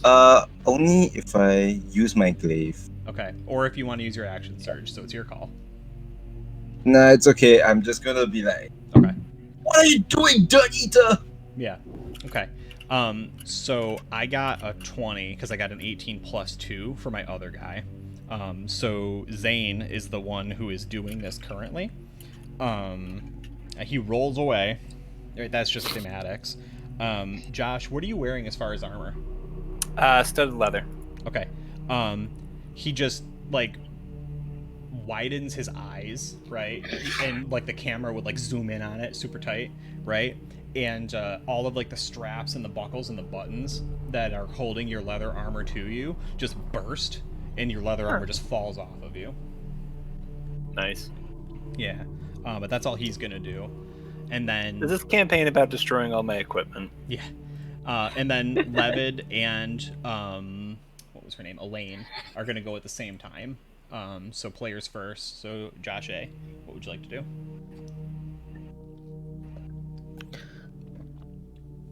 Only if I use my glaive. Okay. Or if you want to use your action surge, so it's your call. Nah, it's okay. I'm just gonna be like, Okay. what are you doing, Dirt Eater? Yeah. Okay. So I got a 20 because I got an 18 plus 2 for my other guy. So Zane is the one who is doing this currently. He rolls away. Right, that's just thematics. Josh, what are you wearing as far as armor? Studded leather. Okay. He just like widens his eyes, right? And like the camera would like zoom in on it super tight, right? And all of like the straps and the buckles and the buttons that are holding your leather armor to you just burst, and your leather armor just falls off of you. Nice. Yeah. But that's all he's gonna do. And then Is this campaign about destroying all my equipment? yeah. And then Levid and what was her name? Elaine are gonna go at the same time. So players first. So Josh A, what would you like to do?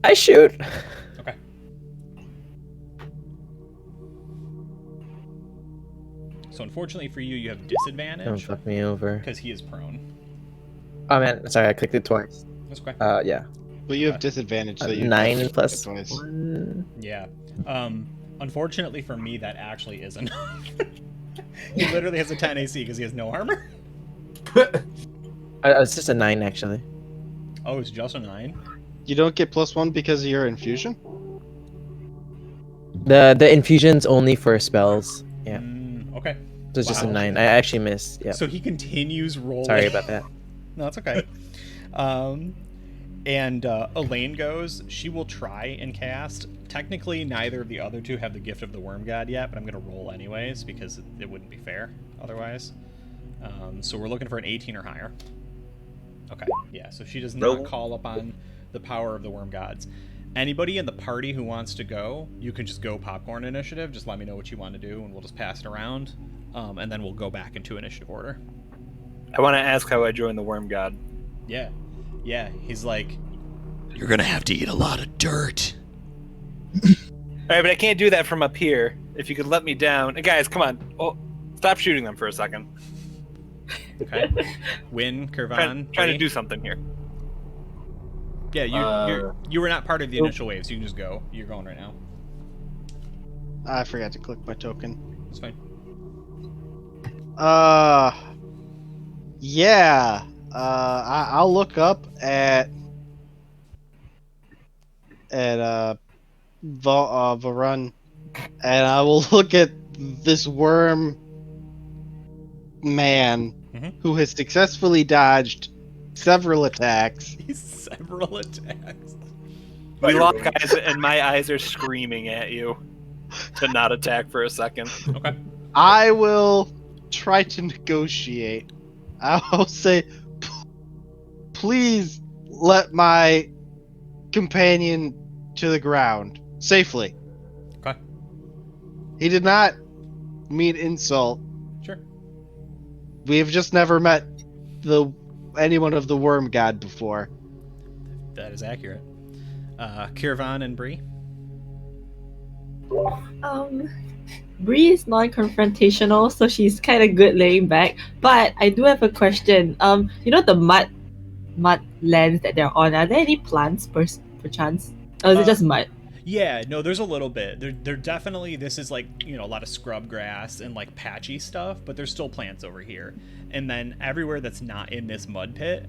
I shoot. Okay. So unfortunately for you, you have Don't disadvantage fuck me over. because he is prone. Oh man, sorry, I clicked it twice. That's okay. Yeah. But you have disadvantage, so you 9 can't plus do it twice. 1. Yeah. Unfortunately for me, that actually is enough. He literally has a 10 AC because he has no armor. It's just a 9 actually. Oh, it's just a 9? You don't get +1 because of your infusion? The infusion's only for spells. Yeah. Okay. So it's just a Wow. 9. I actually missed. Yeah. So he continues rolling. Sorry about that. No, it's okay. And Elaine goes. She will try and cast. Technically, neither of the other two have the gift of the Worm God yet, but I'm going to roll anyways because it wouldn't be fair otherwise. So we're looking for an 18 or higher. Okay, yeah, so she does not Roll. call upon the power of the Worm Gods. Anybody in the party who wants to go, you can just go popcorn initiative. Just let me know what you want to do, and we'll just pass it around. And then we'll go back into initiative order. I want to ask how I joined the Worm God. Yeah. Yeah, he's like, you're gonna have to eat a lot of dirt. Alright, but I can't do that from up here. If you could let me down. Guys, come on. Oh, stop shooting them for a second. Okay. Win, Kurvan. Trying to Bree. do something here. Yeah, you were not part of the initial wave, so you can just go. You're going right now. I forgot to click my token. It's fine. Yeah. I'll look up at Varun, and I will look at this worm man Mhm. who has successfully dodged several attacks. Several attacks. We lock eyes, and my eyes are screaming at you to not attack for a second. Okay. I will try to negotiate. I'll say, please let my companion to the ground safely. Okay. He did not mean insult. Sure. We have just never met anyone of the Worm God before. That is accurate. Kirvan and Bree. Bree is non-confrontational, so she's kind of good laying back. But I do have a question. You know the mud lands that they're on, are there any plants per chance? Or is it just mud? Yeah, no, there's a little bit. There definitely, this is like, you know, a lot of scrub grass and like patchy stuff, but there's still plants over here. And then everywhere that's not in this mud pit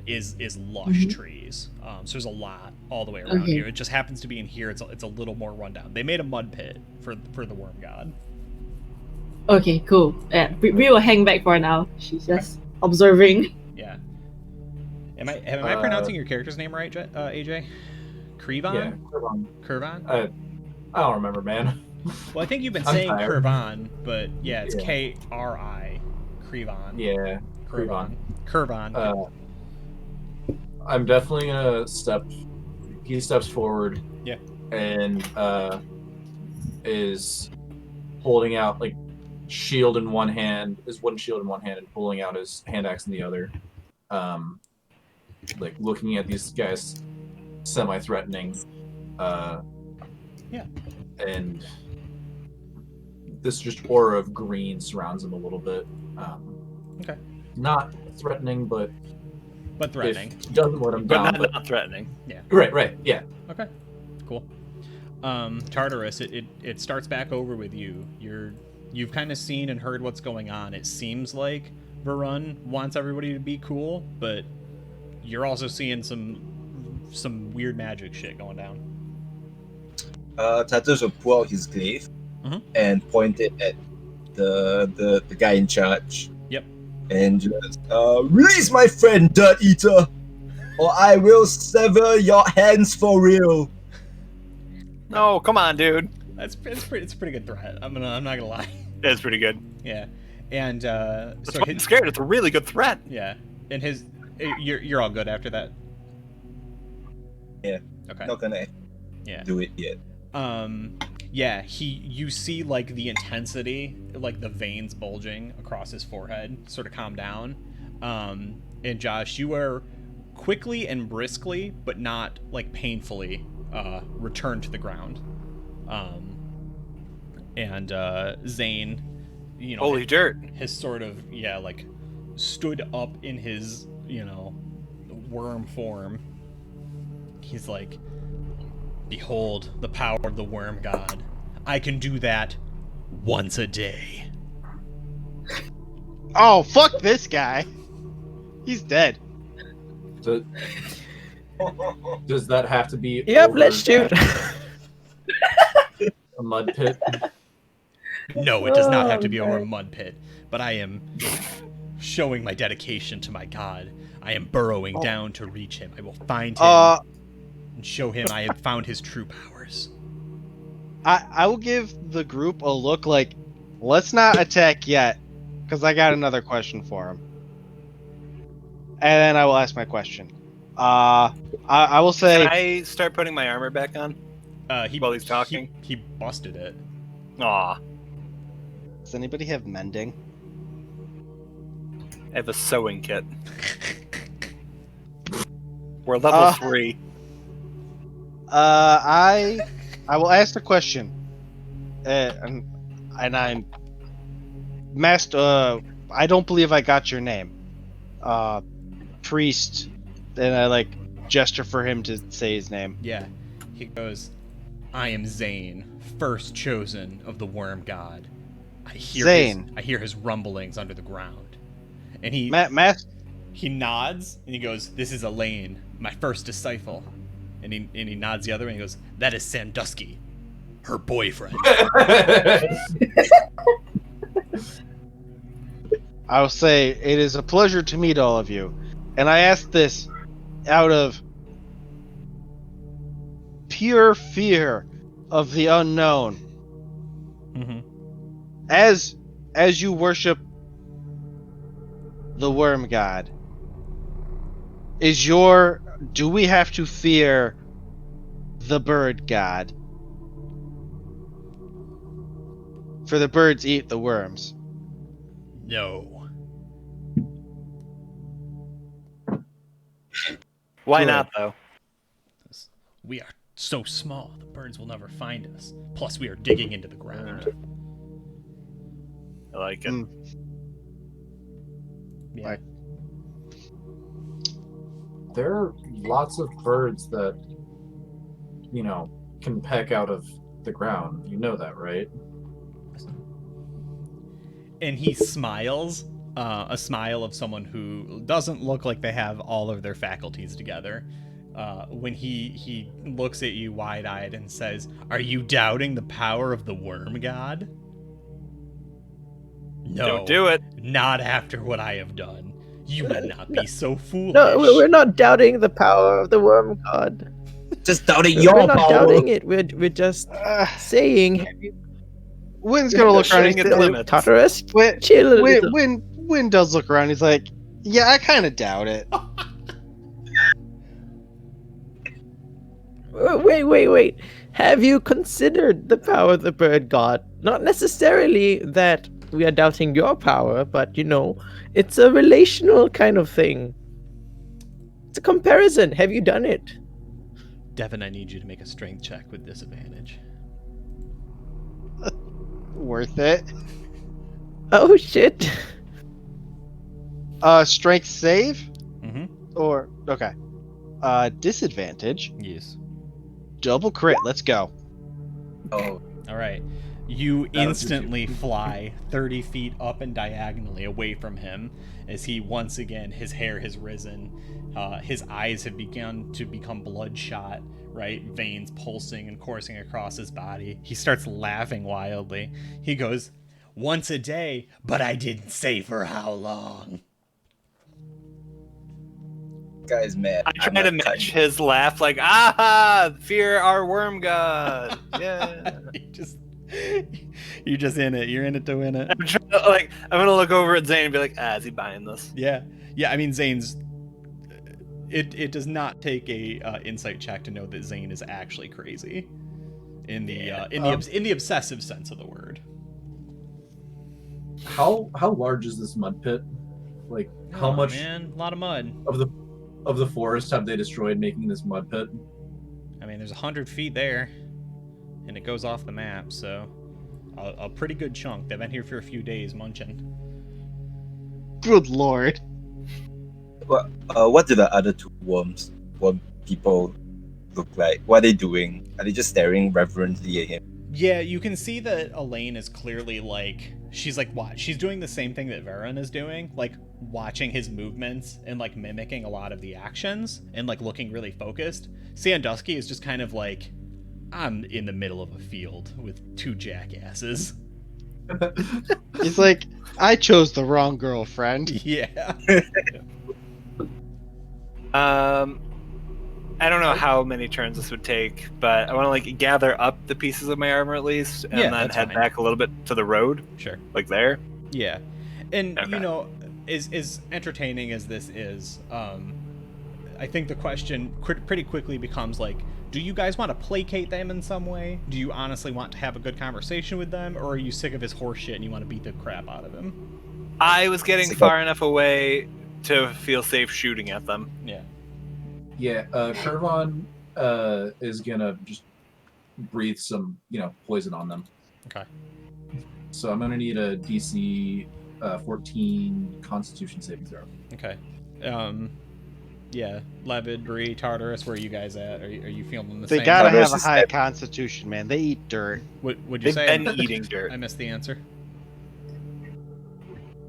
is lush trees. So there's a lot all the way around here. It just happens to be in here. It's a little more rundown. They made a mud pit for the worm god. Okay, cool. Yeah, we will hang back for now. She's just observing. Yeah. Am I pronouncing your character's name right, AJ? Krivon? Yeah, Kurvan. Kurvan? I don't remember, man. Well, I think you've been I'm saying tired. Kurvan, but yeah, it's Yeah. K-R-I. Krivon. Yeah, Kurvan. Kurvan. I'm definitely gonna step. He steps forward. Yeah. And is holding out like shield in one hand, his wooden shield in one hand, and pulling out his hand axe in the other. Like looking at these guys, semi-threatening. Yeah. And this just aura of green surrounds him a little bit. Okay. Not threatening, but threatening. if he doesn't let him down. But not threatening. Yeah. Right, yeah. Okay. Cool. Tartarus, it starts back over with you. You've kind of seen and heard what's going on. It seems like Varun wants everybody to be cool, but you're also seeing some weird magic shit going down. Tatus will pull out his glaive and point it at the guy in charge. Yep. And just release my friend, Dirt Eater, or I will sever your hands for real. No, come on, dude. It's a pretty good threat. I'm not gonna lie. It's pretty good. Yeah. And That's so why I'm scared. It's a really good threat. yeah. And you're all good after that. Yeah. Okay. Not gonna Yeah. do it yet. Yeah, you see like the intensity, like the veins bulging across his forehead sort of calm down. And Josh, you are quickly and briskly, but not like painfully, returned to the ground. And Zane, you know, Holy dirt. has sort of, like stood up in his, worm form. He's like, behold the power of the worm god. I can do that once a day. Oh, fuck this guy. He's dead. Does that have to be? Yep, over let's shoot. a mud pit. No, it does not have to be over a mud pit, but I am showing my dedication to my god. I am burrowing down to reach him. I will find him and show him I have found his true powers. I will give the group a look like, let's not attack yet, because I got another question for him. And then I will ask my question. I will say... Can I start putting my armor back on? While he's talking? He busted it. Aw. Does anybody have mending? I have a sewing kit. We're level 3. I will ask the question. And I'm... Master, I don't believe I got your name. Priest. And I, gesture for him to say his name. Yeah. He goes, I am Zane, first chosen of the worm god. I hear his rumblings under the ground. And he nods and he goes, this is Elaine, my first disciple. And he nods the other way and he goes, that is Sandusky, her boyfriend. I will say, it is a pleasure to meet all of you. And I ask this out of pure fear of the unknown. Mm-hmm. As you worship the worm god, do we have to fear the bird god? For the birds eat the worms. No. Why Good. not, though? We are so small, the birds will never find us. Plus, we are digging into the ground. I like it. Yeah. there are lots of birds that, can peck out of the ground. You know that, right? And he smiles, a smile of someone who doesn't look like they have all of their faculties together. When he looks at you wide-eyed and says, "Are you doubting the power of the worm god?" No. Don't do it. Not after what I have done. You would not be so foolish. No, we're not doubting the power of the worm god. Just doubting We're your not power. doubting it. We're just saying. Wynn's gonna look around. Showing its limits. Tartarus, Win, chill a little. Win does look around. He's like, yeah, I kind of doubt it. Wait. Have you considered the power of the bird god? Not necessarily that we are doubting your power, but it's a relational kind of thing. It's a comparison. Have you done it? Devin, I need you to make a strength check with disadvantage. Worth it. Oh shit. Strength save? Mm-hmm. Or okay. Disadvantage. Yes. Double crit. Let's go. Oh, All right. You That was instantly fly 30 feet up and diagonally away from him as he once again, his hair has risen. His eyes have begun to become bloodshot, right? Veins pulsing and coursing across his body. He starts laughing wildly. He goes, "Once a day, but I didn't say for how long." guy's mad. I try to match his laugh, like, "Ah, fear our worm god." Yeah. You're just in it. You're in it to win it. I'm gonna look over at Zane and be like, "Ah, is he buying this?" Yeah. I mean, Zane's. It does not take a insight check to know that Zane is actually crazy, in the obsessive sense of the word. How large is this mud pit? Like, how much Man, a lot of mud. of the forest have they destroyed making this mud pit? I mean, there's 100 feet there, and it goes off the map, so a pretty good chunk. They've been here for a few days munching. Good lord. What do the other two worm people look like? What are they doing? Are they just staring reverently at him? Yeah, you can see that Elaine is clearly she's doing the same thing that Varen is doing, like watching his movements and like mimicking a lot of the actions and like looking really focused. Sandusky is just kind of like, I'm in the middle of a field with two jackasses. He's like, I chose the wrong girlfriend. Yeah. I don't know how many turns this would take, but I want to gather up the pieces of my armor at least, and Yeah, then that's head fine. back a little bit to the road, Sure. like there. Yeah. And, Okay. as entertaining as this is, I think the question pretty quickly becomes do you guys want to placate them in some way? Do you honestly want to have a good conversation with them, or are you sick of his horse shit and you want to beat the crap out of him? I was getting far enough away to feel safe shooting at them. Yeah. Yeah, Kervon is gonna just breathe some, poison on them. Okay. So I'm gonna need a DC 14 Constitution saving throw. Okay. Yeah. Levid, Bree, Tartarus, where are you guys at? Are you feeling the They same? gotta Tartarus have a is high dead. constitution, man. They eat dirt. Would you They've say? been eating dirt. I missed the answer.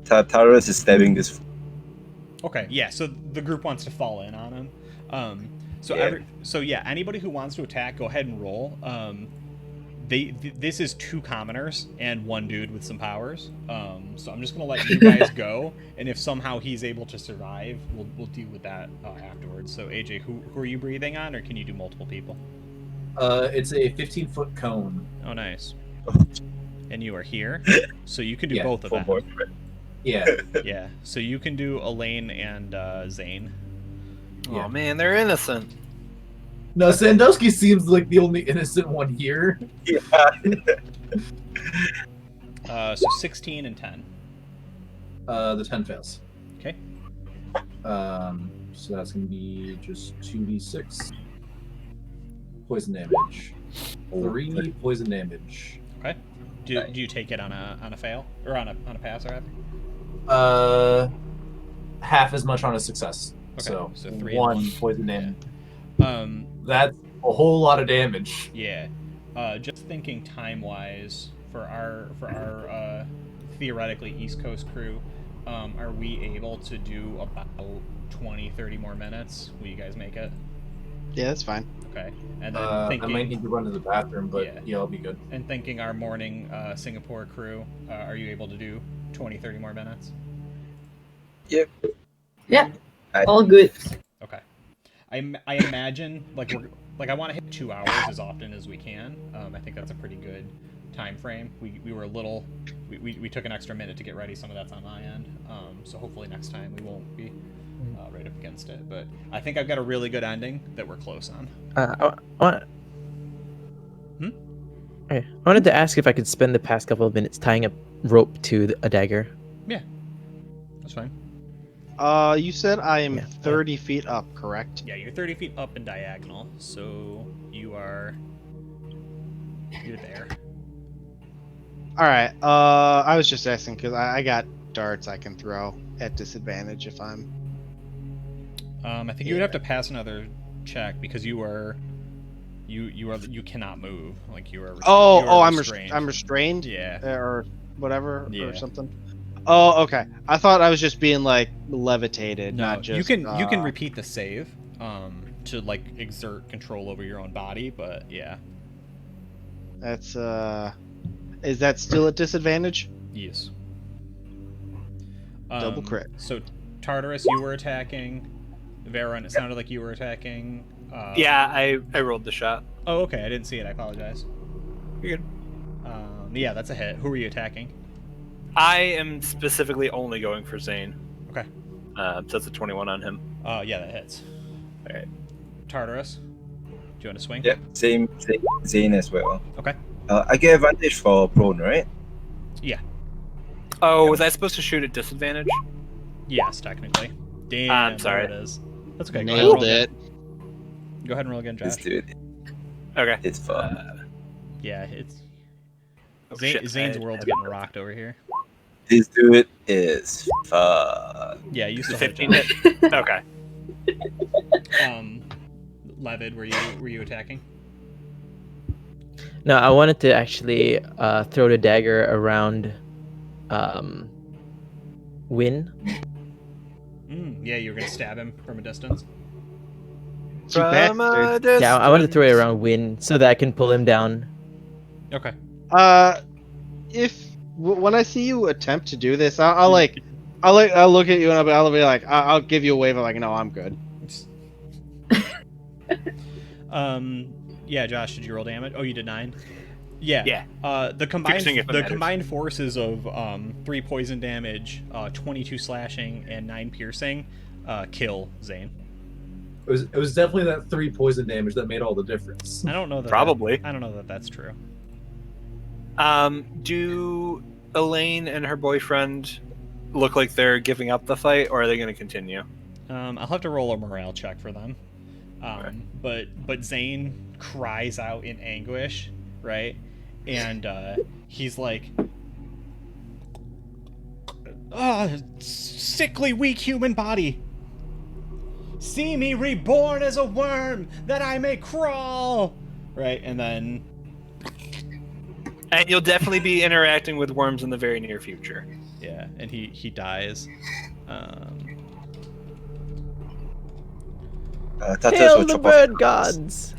Tartarus is stabbing this. Okay, yeah, so the group wants to fall in on him. Yeah. Anybody who wants to attack, go ahead and roll. This is two commoners and one dude with some powers. So I'm just gonna let you guys go, and if somehow he's able to survive, we'll deal with that afterwards. So AJ, who are you breathing on, or can you do multiple people? It's a 15-foot cone. Oh, nice. And you are here, so you can do Yeah, both of For them. more. Yeah. Yeah, so you can do Elaine and Zane. Yeah. Oh man, they're innocent. No, Sandusky seems like the only innocent one here. So 16 and 10. The 10 fails. Okay. So that's gonna be just 2d6 poison damage. 3 poison damage. Okay. Do you take it on a fail or on a pass or rather? Half as much on a success. So, so 3 and 1 1. poison damage. Um, That's a whole lot of damage. yeah. Just thinking time-wise for our theoretically East Coast crew, are we able to do about 20-30 more minutes? Will you guys make it? Yeah, that's fine. Okay. And then I thinking, might need to run to the bathroom, but yeah, I'll be good. and thinking our morning Singapore crew, are you able to do 20-30 more minutes? Yeah, I- all good. Okay. I imagine I want to hit 2 hours as often as we can. I think that's a pretty good time frame. We were a little we took an extra minute to get ready. Some of that's on my end. So hopefully next time we won't be right up against it. But I think I've got a really good ending that we're close on. Okay. I wanted to ask if I could spend the past couple of minutes tying a rope to a dagger. Yeah, that's fine. You said I am Yeah. 30 feet up, correct? Yeah, you're 30 feet up and diagonal, so you're there. All right. I was just asking because I got darts I can throw at disadvantage if I'm. I think you would have to pass another check because you cannot move. Like you are. You are I'm restrained. Yeah. Or whatever Yeah. or something. Oh, okay. I thought I was just being like levitated, No, not just. you can repeat the save, to like exert control over your own body, but yeah. That's Is that still at disadvantage? Yes. Double crit. So, Tartarus, you were attacking. Veron, it sounded like you were attacking. Yeah, I rolled the shot. Oh, okay. I didn't see it. I apologize. You're good. Yeah, that's a hit. Who were you attacking? I am specifically only going for Zane. Okay. So that's a 21 on him. Yeah, that hits. All right. Tartarus, do you want to swing? Yep, same Zane as well. Okay. I get advantage for prone, right? Yeah. Oh, was I supposed to shoot at disadvantage? Yes, technically. Damn. I'm sorry. There it is. That's okay. Nailed it. Go ahead and roll again, This Josh. dude, Okay. it's fun. Yeah, it's Oh, Zane, shit. Zane's world's getting rocked over here. This dude is fun. Yeah, you still hit 15 Josh. hit? Okay. Levid, were you attacking? No, I wanted to actually throw the dagger around Win. Yeah, you were gonna stab him from a distance. You bastard. Yeah, I wanted to throw it around Win so that I can pull him down. Okay. When I see you attempt to do this, I'll look at you and I'll be like, I'll give you a wave of like, no, I'm good. Yeah, Josh, did you roll damage? Oh, you did 9. Yeah. Yeah. The Piercing if it matters. combined forces of 3 poison damage, 22 slashing, and 9 piercing kill Zane. It was definitely that 3 poison damage that made all the difference. I don't know that. Probably. I don't know that that's true. Do Elaine and her boyfriend look like they're giving up the fight, or are they going to continue? I'll have to roll a morale check for them. Okay. But Zane cries out in anguish, right? And he's like, sickly, weak human body. See me reborn as a worm, that I may crawl. Right, and then... And you'll definitely be interacting with worms in the very near future. Yeah, and he dies. Tartarus Hail will the chop bird off, gods!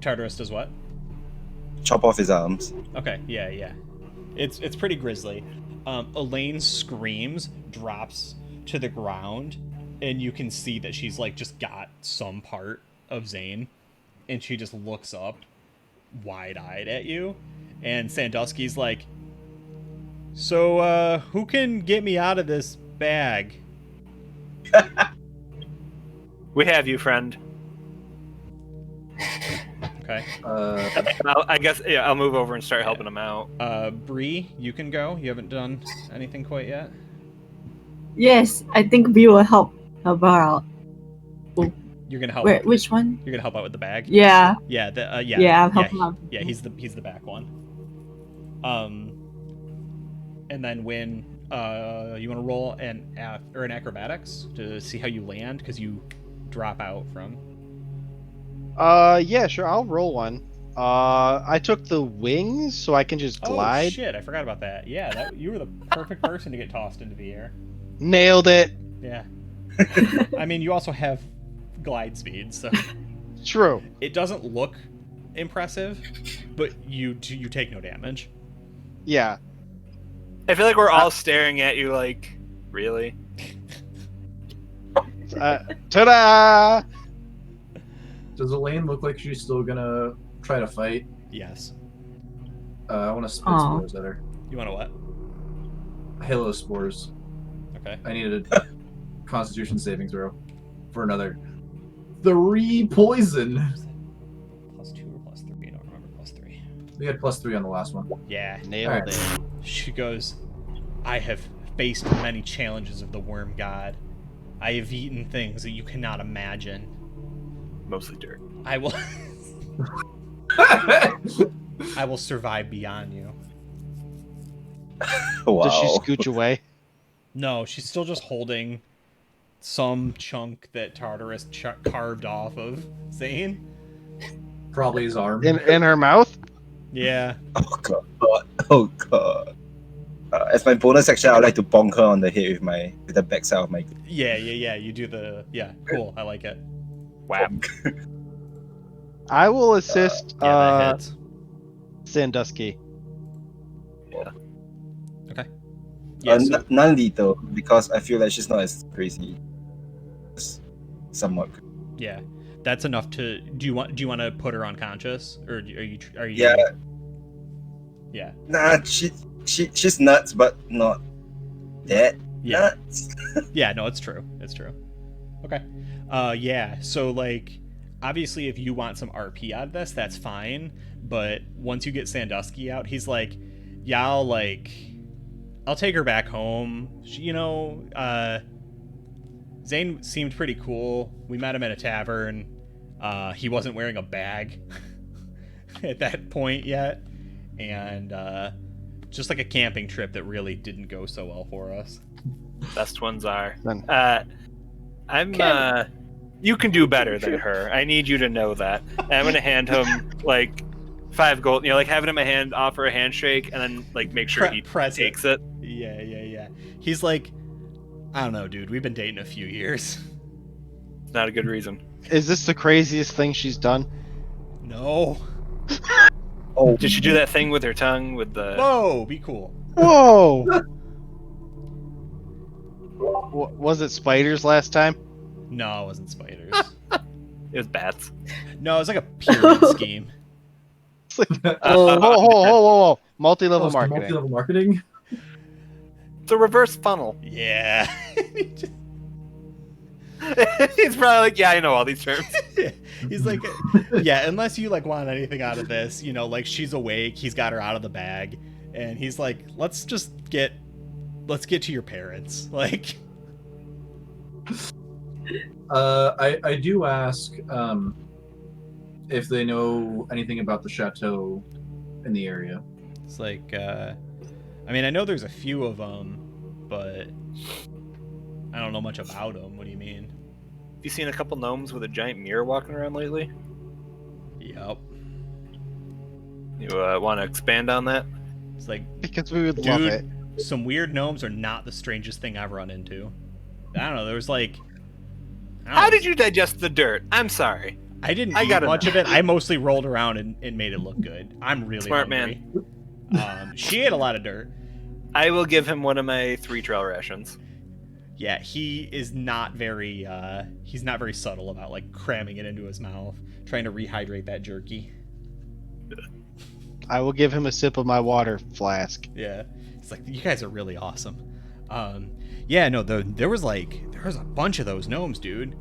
Tartarus does what? chop off his arms. Okay, yeah. It's pretty grisly. Elaine screams, drops to the ground, and you can see that she's like just got some part of Zane, and she just looks up wide-eyed at you, and Sandusky's like, so who can get me out of this bag? We have you, friend. Okay. I guess I'll move over and start helping him out. Bree, you can go. You haven't done anything quite yet. Yes, I think we will help about. You're gonna help. Which one? You're gonna help out with the bag. Yeah. Yeah. Yeah. Yeah, I'm helping out. Yeah, he's the back one. And then when You want to roll an acrobatics to see how you land because you drop out from. Yeah, sure. I'll roll one. I took the wings, so I can just glide. Oh shit! I forgot about that. Yeah, you were the perfect person to get tossed into the air. Nailed it. Yeah. I mean, you also have glide speed, so True. it doesn't look impressive, but you take no damage. Yeah. I feel like we're all staring at you like, really? Ta-da! Does Elaine look like she's still gonna try to fight? Yes. I want to spit Aw. spores at her. You want to what? Halo spores. Okay. I needed a Constitution saving throw for another 3 poison. +2 or +3? I don't remember +3. We had +3 on the last one. Yeah. Nailed Alright. it. She goes, I have faced many challenges of the worm god. I have eaten things that you cannot imagine. Mostly dirt. I will I will survive beyond you. Wow. Does she scooch away? No, she's still just holding some chunk that Tartarus carved off of Zane. Probably his arm. In her mouth? Yeah. Oh god. Oh god. As my bonus action, I would like to bonk her on the head with the backside of my Yeah. You do the... Yeah, cool. I like it. Wow. I will assist Yeah, that hits. Sandusky. Okay. Yeah, so, non lethal because I feel like she's not as crazy. Just somewhat. yeah. That's enough to... Do you want to put her unconscious? Or are you... Yeah. Yeah. Nah, she's nuts, but not that Yeah. nuts. Yeah, no, it's true. It's true. Okay. Yeah, so, like, obviously if you want some RP out of this, that's fine. But once you get Sandusky out, he's like, yeah, I'll take her back home. Zane seemed pretty cool. We met him at a tavern. He wasn't wearing a bag at that point yet. And just like a camping trip that really didn't go so well for us. Best ones are. Then- You can do better than her. I need you to know that. And I'm gonna hand him like 5 gold. Like having him a hand, offer a handshake, and then like make sure he Press it. takes it. Yeah. He's like, I don't know, dude. We've been dating a few years. Not a good reason. Is this the craziest thing she's done? No. Oh, Did she do that thing with her tongue with the? Whoa, be cool. Whoa! Was it spiders last time? No, it wasn't spiders. It was bats. No, it was like a pyramid scheme. Oh, Whoa. Multi-level Oh, so marketing. multi-level marketing. It's a reverse funnel. Yeah. He's probably like, yeah, I know all these terms. He's like, yeah, unless you like want anything out of this, like she's awake, he's got her out of the bag, and he's like, let's get to your parents. Like, I do ask if they know anything about the chateau in the area. it's like, I mean, I know there's a few of them, but I don't know much about them. What do you mean? Have you seen a couple gnomes with a giant mirror walking around lately? Yep. You want to expand on that? It's like, Because we would love dude, it. some weird gnomes are not the strangest thing I've run into. I don't know. There was like, How did you digest the dirt? I'm sorry. I didn't I eat gotta much know. of it. I mostly rolled around and made it look good. I'm really Smart hungry. She ate a lot of dirt. I will give him one of my 3 trail rations. Yeah, he is not very he's not very subtle about like cramming it into his mouth, trying to rehydrate that jerky. I will give him a sip of my water flask. Yeah. It's like, you guys are really awesome. Yeah, no, there was a bunch of those gnomes, dude.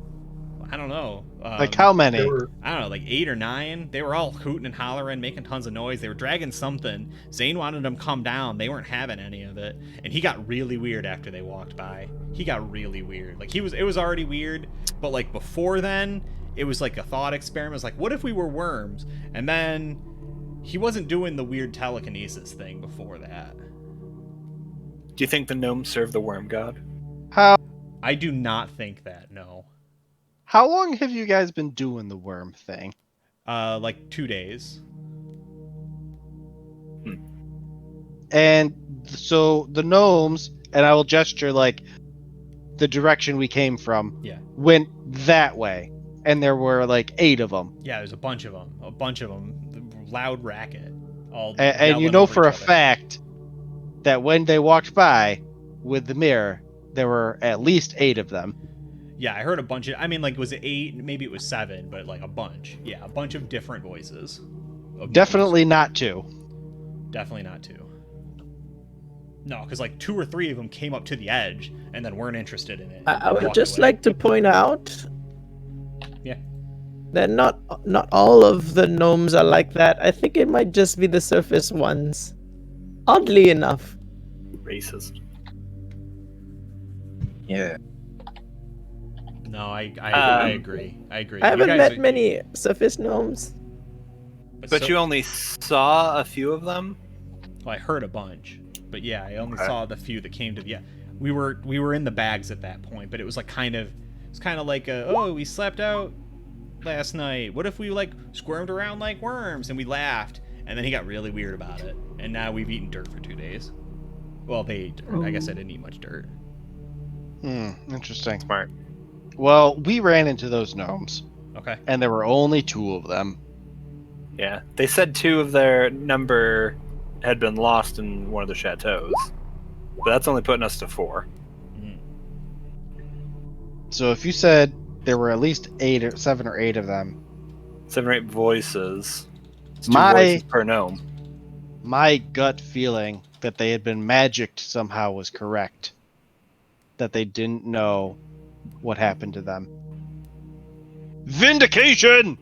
I don't know. Like how many? They were, I don't know, like 8 or 9. They were all hooting and hollering, making tons of noise. They were dragging something. Zane wanted them to come down. They weren't having any of it. And he got really weird after they walked by. He got really weird. Like, it was already weird, but like before then, it was like a thought experiment. It was like, what if we were worms? And then he wasn't doing the weird telekinesis thing before that. Do you think the gnomes serve the worm god? I do not think that. No. How long have you guys been doing the worm thing? Like 2 days. And so the gnomes, and I will gesture like the direction we came from, Yeah. went that way, and there were like 8 of them. Yeah, there's a bunch of them. Loud racket. All And you yelling know over for a each other. fact that when they walked by with the mirror, there were at least 8 of them. Yeah, I heard a bunch of. I mean, like, was it 8? Maybe it was 7, but like a bunch. Yeah, a bunch of different voices. Of Definitely not 2. gnomes. Definitely not 2. No, because like 2 or 3 of them came up to the edge and then weren't interested in it. I and would walked just away. like to point out Yeah. that not all of the gnomes are like that. I think it might just be the surface ones. Oddly enough. Racist. Yeah. No, I agree. I agree. I You haven't guys met are- many surface gnomes. But you only saw a few of them? Well, I heard a bunch, but yeah, I only Okay. saw the few that came to the. Yeah, we were in the bags at that point, but it was like kind of like we slept out last night. What if we like squirmed around like worms? And we laughed, and then he got really weird about it, and now we've eaten dirt for 2 days. Well, they ate dirt. I guess I didn't eat much dirt. Interesting. Smart. Well, we ran into those gnomes, Okay. and there were only 2 of them. Yeah. They said 2 of their number had been lost in one of the chateaus. But that's only putting us to 4. So if you said there were at least 7 or 8 of them, 7 or 8 voices. It's 2 My- voices per gnome. my gut feeling that they had been magicked somehow was correct. That they didn't know what happened to them. Vindication!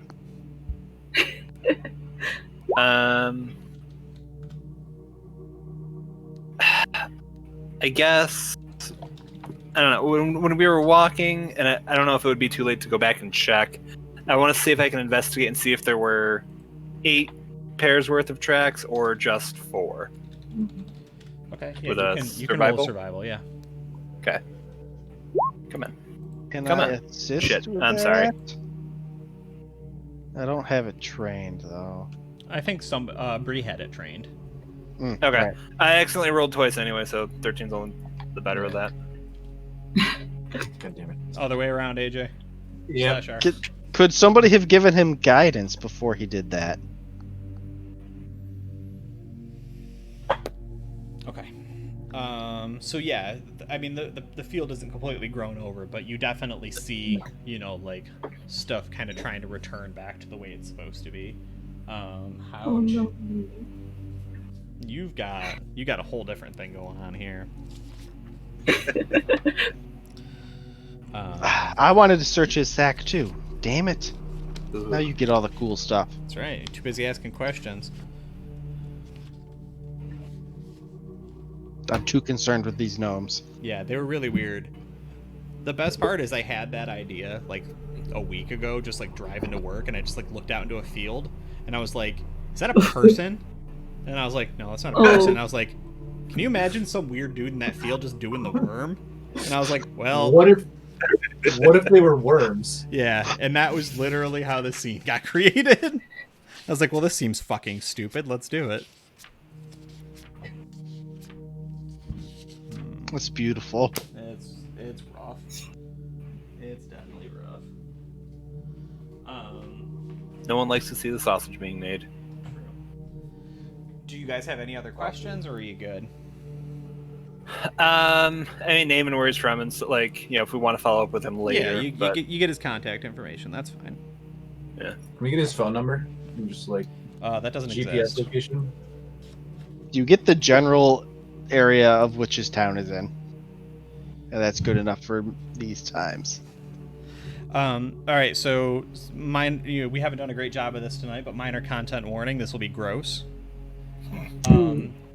I guess I don't know. When we were walking, and I don't know if it would be too late to go back and check. I want to see if I can investigate and see if there were 8 pairs worth of tracks or just 4. Okay. Yeah, With you a can roll survival? survival. Yeah. Okay. Come on. Can Come I on. assist Shit, with I'm sorry. that? I don't have it trained though. I think some Bree had it trained. Okay. Right. I accidentally rolled twice anyway, so 13's only the better of that. God damn it. Other way around, AJ. Yeah. Slash R. Could somebody have given him guidance before he did that? Okay. So yeah, I mean the field isn't completely grown over, but you definitely see, like stuff kind of trying to return back to the way it's supposed to be. Oh Ouch. no. You got a whole different thing going on here. I wanted to search his sack too. Damn it. Now you get all the cool stuff. That's right. You're too busy asking questions. I'm too concerned with these gnomes. Yeah, they were really weird. The best part is I had that idea like a week ago, just like driving to work, and I just like looked out into a field, and I was like, "Is that a person?" And I was like, "No, that's not a person." I was like, "Can you imagine some weird dude in that field just doing the worm?" And I was like, "Well, What if they were worms? yeah." And that was literally how the scene got created. I was like, "Well, this seems fucking stupid. Let's do it." That's beautiful. It's rough. It's definitely rough. No one likes to see the sausage being made. Do you guys have any other questions, or are you good? Any name and words from him, so, like, if we want to follow up with him later. Yeah, but you get his contact information. That's fine. Can we get his phone number? And just like That doesn't GPS exist. location. You get the general area of which his town is in. And that's good enough for these times. All right, so we haven't done a great job of this tonight, but minor content warning: this will be gross.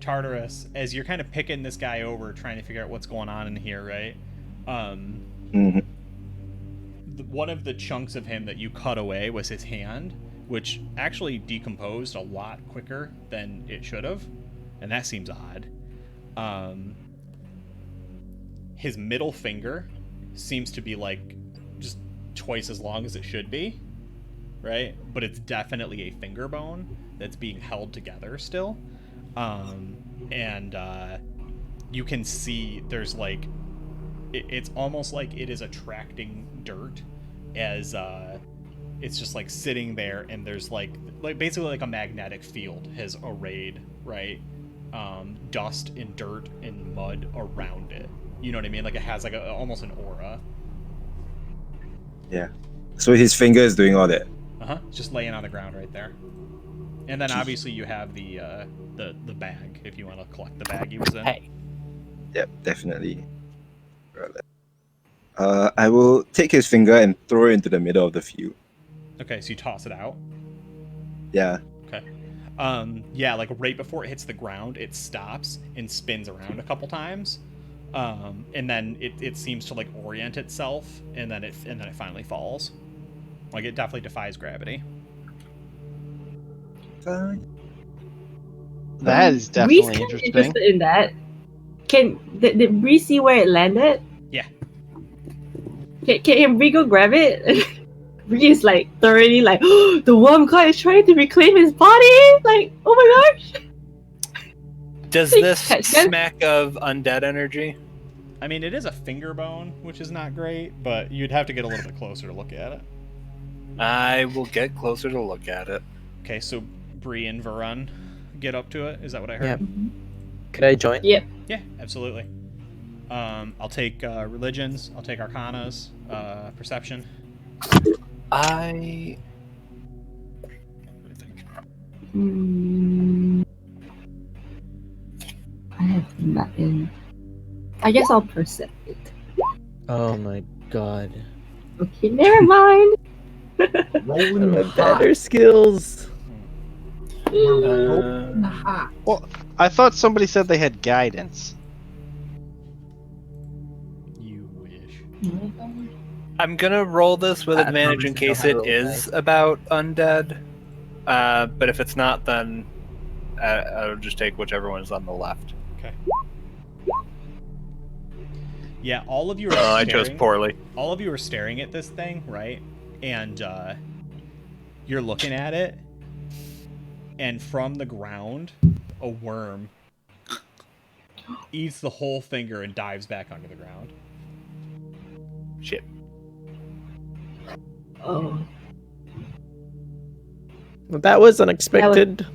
Tartarus, as you're kind of picking this guy over, trying to figure out what's going on in here, right? One of the chunks of him that you cut away was his hand, which actually decomposed a lot quicker than it should have, and that seems odd. his middle finger seems to be like just twice as long as it should be, right? But it's definitely a finger bone that's being held together still. And you can see there's like it's almost like it is attracting dirt as it's just like sitting there, and there's like basically like a magnetic field has arrayed, right? Dust and dirt and mud around it. You know what I mean? Like it has like almost an aura. Yeah. So his finger is doing all that. It's just laying on the ground right there. And then obviously you have the bag if you want to collect the bag he was in. Hey. Yep, definitely. I will take his finger and throw it into the middle of the field. Okay, so you toss it out. Yeah. Okay. Yeah, like right before it hits the ground, it stops and spins around a couple times. And then it seems to like orient itself, and then it finally falls. Like it definitely defies gravity. That is definitely interesting. Interested in that. Did Bree see where it landed? Yeah. Can Bree go grab it? Bree is like thoroughly like, oh, the worm god is trying to reclaim his body. Like, oh my gosh. Does this smack of undead energy? I mean, it is a finger bone, which is not great, but you'd have to get a little bit closer to look at it. I will get closer to look at it. Okay, so Bree and Varun get up to it. Is that what I heard? Yep. Could I join? Yep. Yeah, absolutely. I'll take religions. I'll take arcanas. Perception. I have nothing. I guess I'll percept it. Oh my god. Okay, never mind. Rolling My hot. better skills. Rolling hot. Well, I thought somebody said they had guidance. You wish. I'm gonna roll this with I advantage in promise I case know it how to is about undead. But if it's not, then I'll just take whichever one is on the left. Okay. Yeah, all of you are I staring. chose poorly. All of you are staring at this thing, right? And you're looking at it, and from the ground, a worm eats the whole finger and dives back under the ground. Shit. Oh. Well, that was unexpected.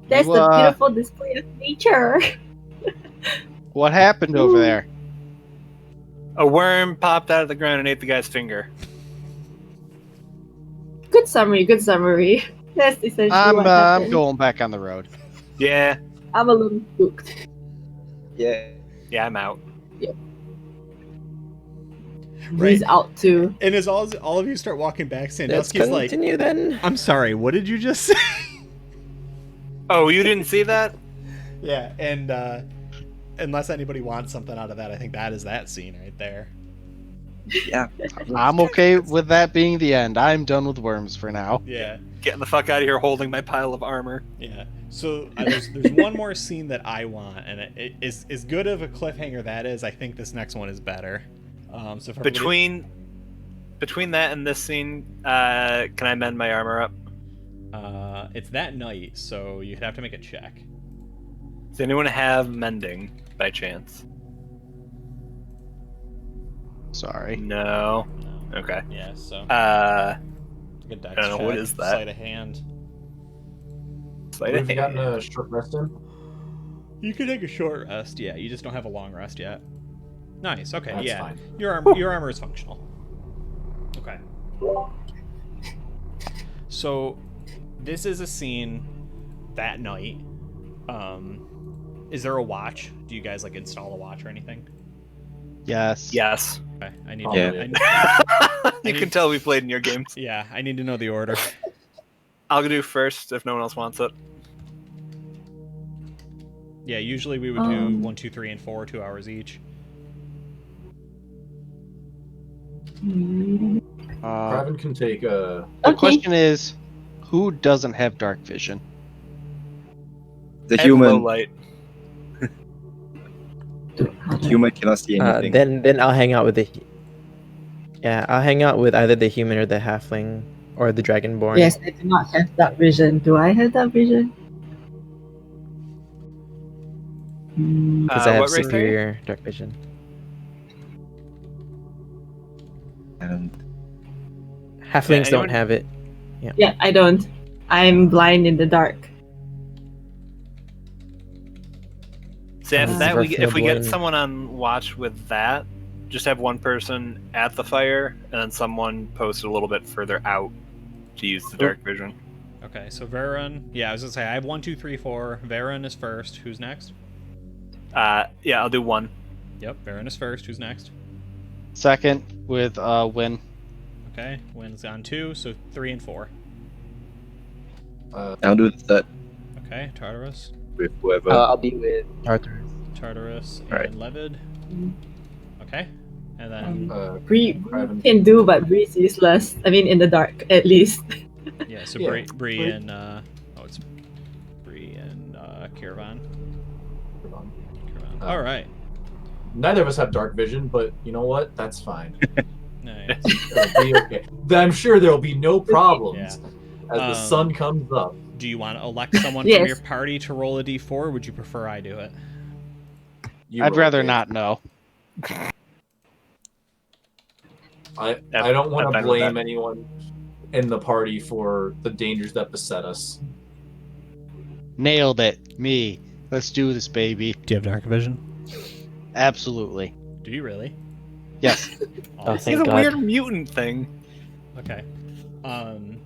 That's You, the beautiful display of nature. What happened over there? A worm popped out of the ground and ate the guy's finger. Good summary, good summary. That's essentially what I'm happened. going back on the road. Yeah. I'm a little spooked. Yeah. Yeah, I'm out. Bree's out too. And as all of you start walking back, Let's Sandusky's like, continue then. I'm sorry, what did you just say? Oh, you didn't see that? Yeah, and unless anybody wants something out of that, I think that is that scene right there. Yeah. I'm okay with that being the end. I'm done with worms for now. Yeah, Getting the fuck out of here holding my pile of armor. yeah. So there's one more scene that I want, and it is as good of a cliffhanger that is. I think this next one is better. So for everybody- Between that and this scene, can I mend my armor up? it's that night, so you'd have to make a check. Does anyone have mending by chance? Sorry. No. No. Okay. Yeah. So take a dex I don't know, check, what is that? Sleight of hand. Sleight Have of you gotten hand. a short rest in? You can take a short rest. Yeah, you just don't have a long rest yet. Nice. Okay. That's yeah. fine. Your armor is functional. Okay. So this is a scene that night. Is there a watch? Do you guys like install a watch or anything? Yes. Yes. Okay. I need. Yeah. You can tell we played in your games. Yeah, I need to know the order. I'll do first if no one else wants it. Yeah, usually we would do 1, 2, 3, and 4, 2 hours each. Kraven can take a. The Okay. question is, who doesn't have dark vision? The I have low human. light. Human cannot see anything. Then I'll hang out with I'll hang out with either the human or the halfling or the dragonborn. Yes, I do not have dark vision. Do I have dark vision? Because I have what race are you? superior dark vision. And Halflings anyone? don't have it. Yeah, I don't. I'm blind in the dark. So if, This is if we get Florblade. someone on watch with that, just have one person at the fire, and then someone posted a little bit further out to use the dark vision. Okay, so Varun. Yeah, I was gonna say I have 1, 2, 3, 4. Varun is first. Who's next? Yeah, I'll do one. Yep, Varun is first. Who's next? Second with Win. Okay, Wynn's on 2, so 3 and 4. I'll do the third Okay, Tartarus, with whoever. I'll be with Tartarus. and Alright. Levid. Okay, and then Bree Ivan. can do, but Bree's useless. I mean, in the dark, at least. yeah, so Yeah, Bree and it's Bree and Kirvan. All right, Neither of us have dark vision, but you know what? That's fine. nice. It'll be okay. I'm sure there'll be no problems Yeah. as the sun comes up. Do you want to elect someone Yes. from your party to roll a d4, or would you prefer I do it? You I'd roll, rather Dave. not know. I Yep, don't want I'm to fine with blame that. anyone in the party for the dangers that beset us. Nailed it. Me. Let's do this, baby. Do you have dark vision? Absolutely. Do you really? Yes. Oh, He's thank a God. weird mutant thing. Okay.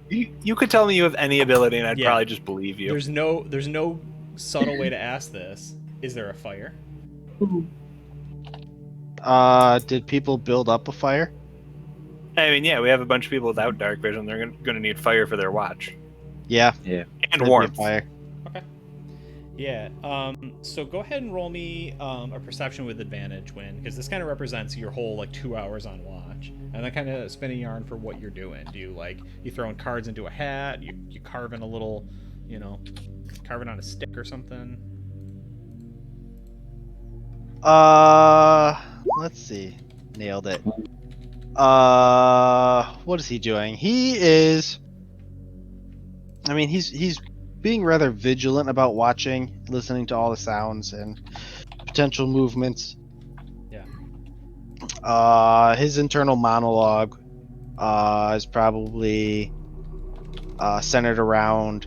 You could tell me you have any ability, and I'd Yeah. probably just believe you. There's no subtle way to ask this. Is there a fire? Ooh. Did people build up a fire? I mean, yeah, we have a bunch of people without dark vision. They're going to need fire for their watch Yeah. and could be a warmth. fire. Yeah. So go ahead and roll me a perception with advantage, Win, because this kind of represents your whole like 2 hours on watch, and then kind of spin a yarn for what you're doing. Do you you throwing cards into a hat? You carving a little, carving on a stick or something? Let's see. Nailed it. What is he doing? He is. I mean, he's being rather vigilant about watching, listening to all the sounds and potential movements. Yeah. His internal monologue is probably centered around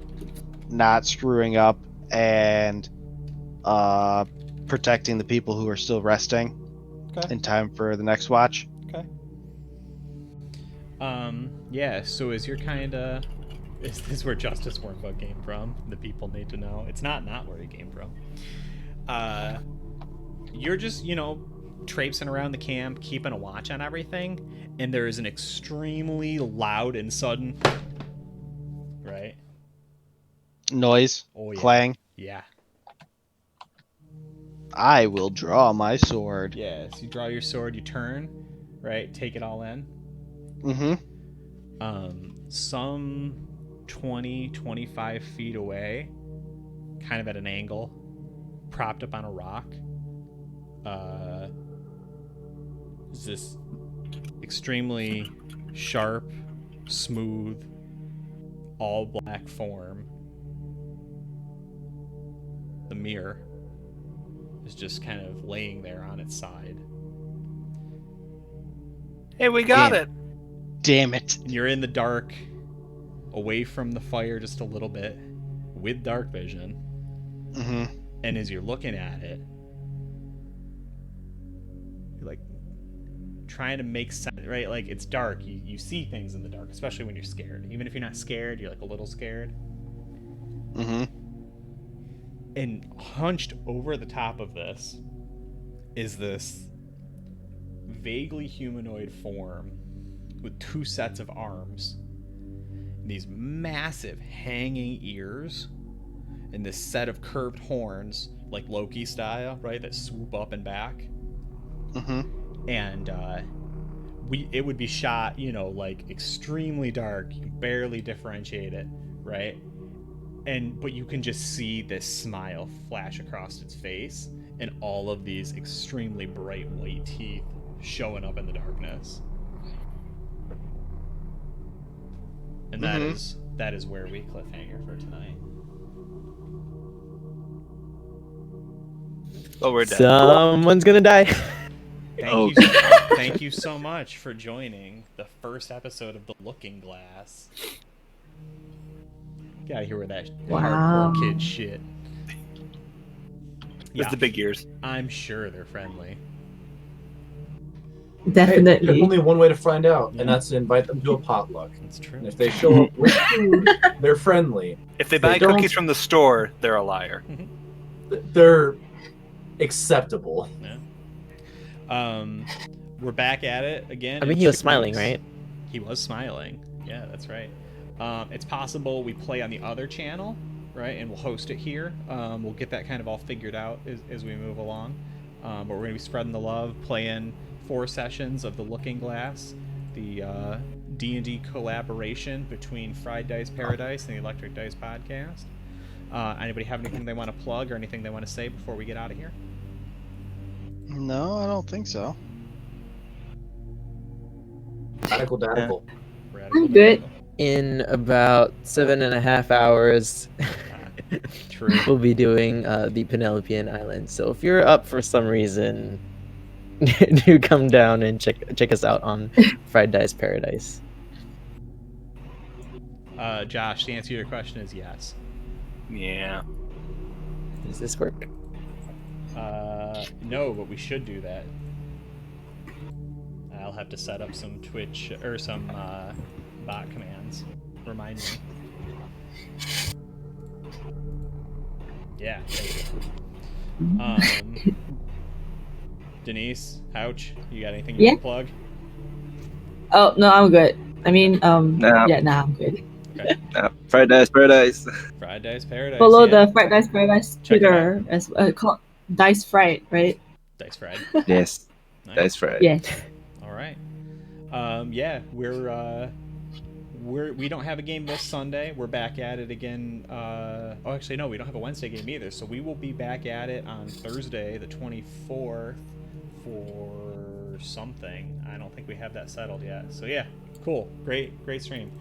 not screwing up and protecting the people who are still resting Okay. in time for the next watch. Okay. Yeah, so is your is this where Justice Wormbook came from? The people need to know. It's not where he came from. You're just, traipsing around the camp, keeping a watch on everything, and there is an extremely loud and sudden right? Noise, Oh yeah. clang. Yeah. I will draw my sword. Yes, you draw your sword, you turn, right? Take it all in. Mm-hmm. Some 20, 25 feet away, kind of at an angle, propped up on a rock, is this extremely sharp, smooth, all black form. The mirror is just kind of laying there on its side. Hey, we got Damn. it. Damn it. And you're in the dark, away from the fire just a little bit, with dark vision. Mm-hmm. And as you're looking at it, you're like trying to make sense, right? Like it's dark. You see things in the dark, especially when you're scared. Even if you're not scared, you're like a little scared. Mm-hmm. And hunched over the top of this is this vaguely humanoid form with two sets of arms, these massive hanging ears, and this set of curved horns, like Loki style, right, that swoop up and back. Mm-hmm. And it would be shot, like extremely dark. You can barely differentiate it, right? But you can just see this smile flash across its face, and all of these extremely bright white teeth showing up in the darkness. And that is where we cliffhanger for tonight. Oh, we're dead. Someone's gonna die. Thank you so much for joining the first episode of The Looking Glass. Get out of here with that Wow. hardcore kid shit. With the big ears. I'm sure they're friendly. Hey, Definitely. there's only one way to find out, and that's to invite them to a potluck. That's true. And if they show up with food, they're friendly. If they buy don't- cookies from the store, they're a liar. They're acceptable. Yeah. We're back at it again. I mean, in he was 2 smiling, weeks. right? He was smiling. Yeah, that's right. It's possible we play on the other channel, right? And we'll host it here. We'll get that kind of all figured out as we move along. But we're going to be spreading the love, playing 4 sessions of The Looking Glass, the D&D collaboration between Fried Dice Paradise and the Electric Dice Podcast. Anybody have anything they want to plug or anything they want to say before we get out of here? No, I don't think so. Radical dadical. I'm good. In about 7.5 hours, True. we'll be doing the Penelopean Island. So if you're up for some reason, do come down and check us out on Fried Dice Paradise. Josh, the answer to your question is yes. Yeah. Does this work? No, but we should do that. I'll have to set up some Twitch or some bot commands. Remind me. Yeah. Thank you. Denise, Ouch, you got anything you Yeah. want to plug? Oh no, I'm good. I mean, Nah. yeah, nah, I'm good. Fried Dice Paradise. Fried Dice Paradise. Follow yeah. the Fried Dice Paradise Check it Twitter as called Dice Fried, right? Dice Fried. Yes, Nice. Dice Fried. Yes. All right. Yeah, we don't have a game this Sunday. We're back at it again. Oh, actually, no, we don't have a Wednesday game either. So we will be back at it on Thursday, the 24th, for something. I don't think we have that settled yet. So yeah, cool, great stream.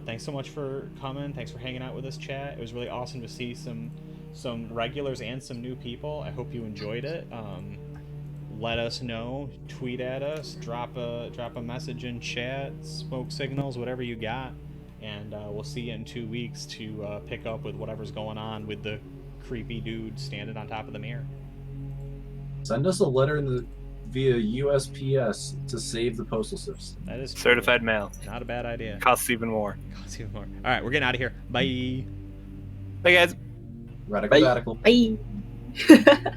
Thanks so much for coming. Thanks for hanging out with us, chat. It was really awesome to see some regulars and some new people. I hope you enjoyed it. Let us know, tweet at us, drop a message in chat, smoke signals, whatever you got, and we'll see you in 2 weeks to pick up with whatever's going on with the creepy dude standing on top of the mirror. Send us a letter via USPS to save the postal system. That is true. Certified mail. Not a bad idea. Costs even more. Costs even more. All right, we're getting out of here. Bye. Bye, guys. Radical Bye. dadical. Bye.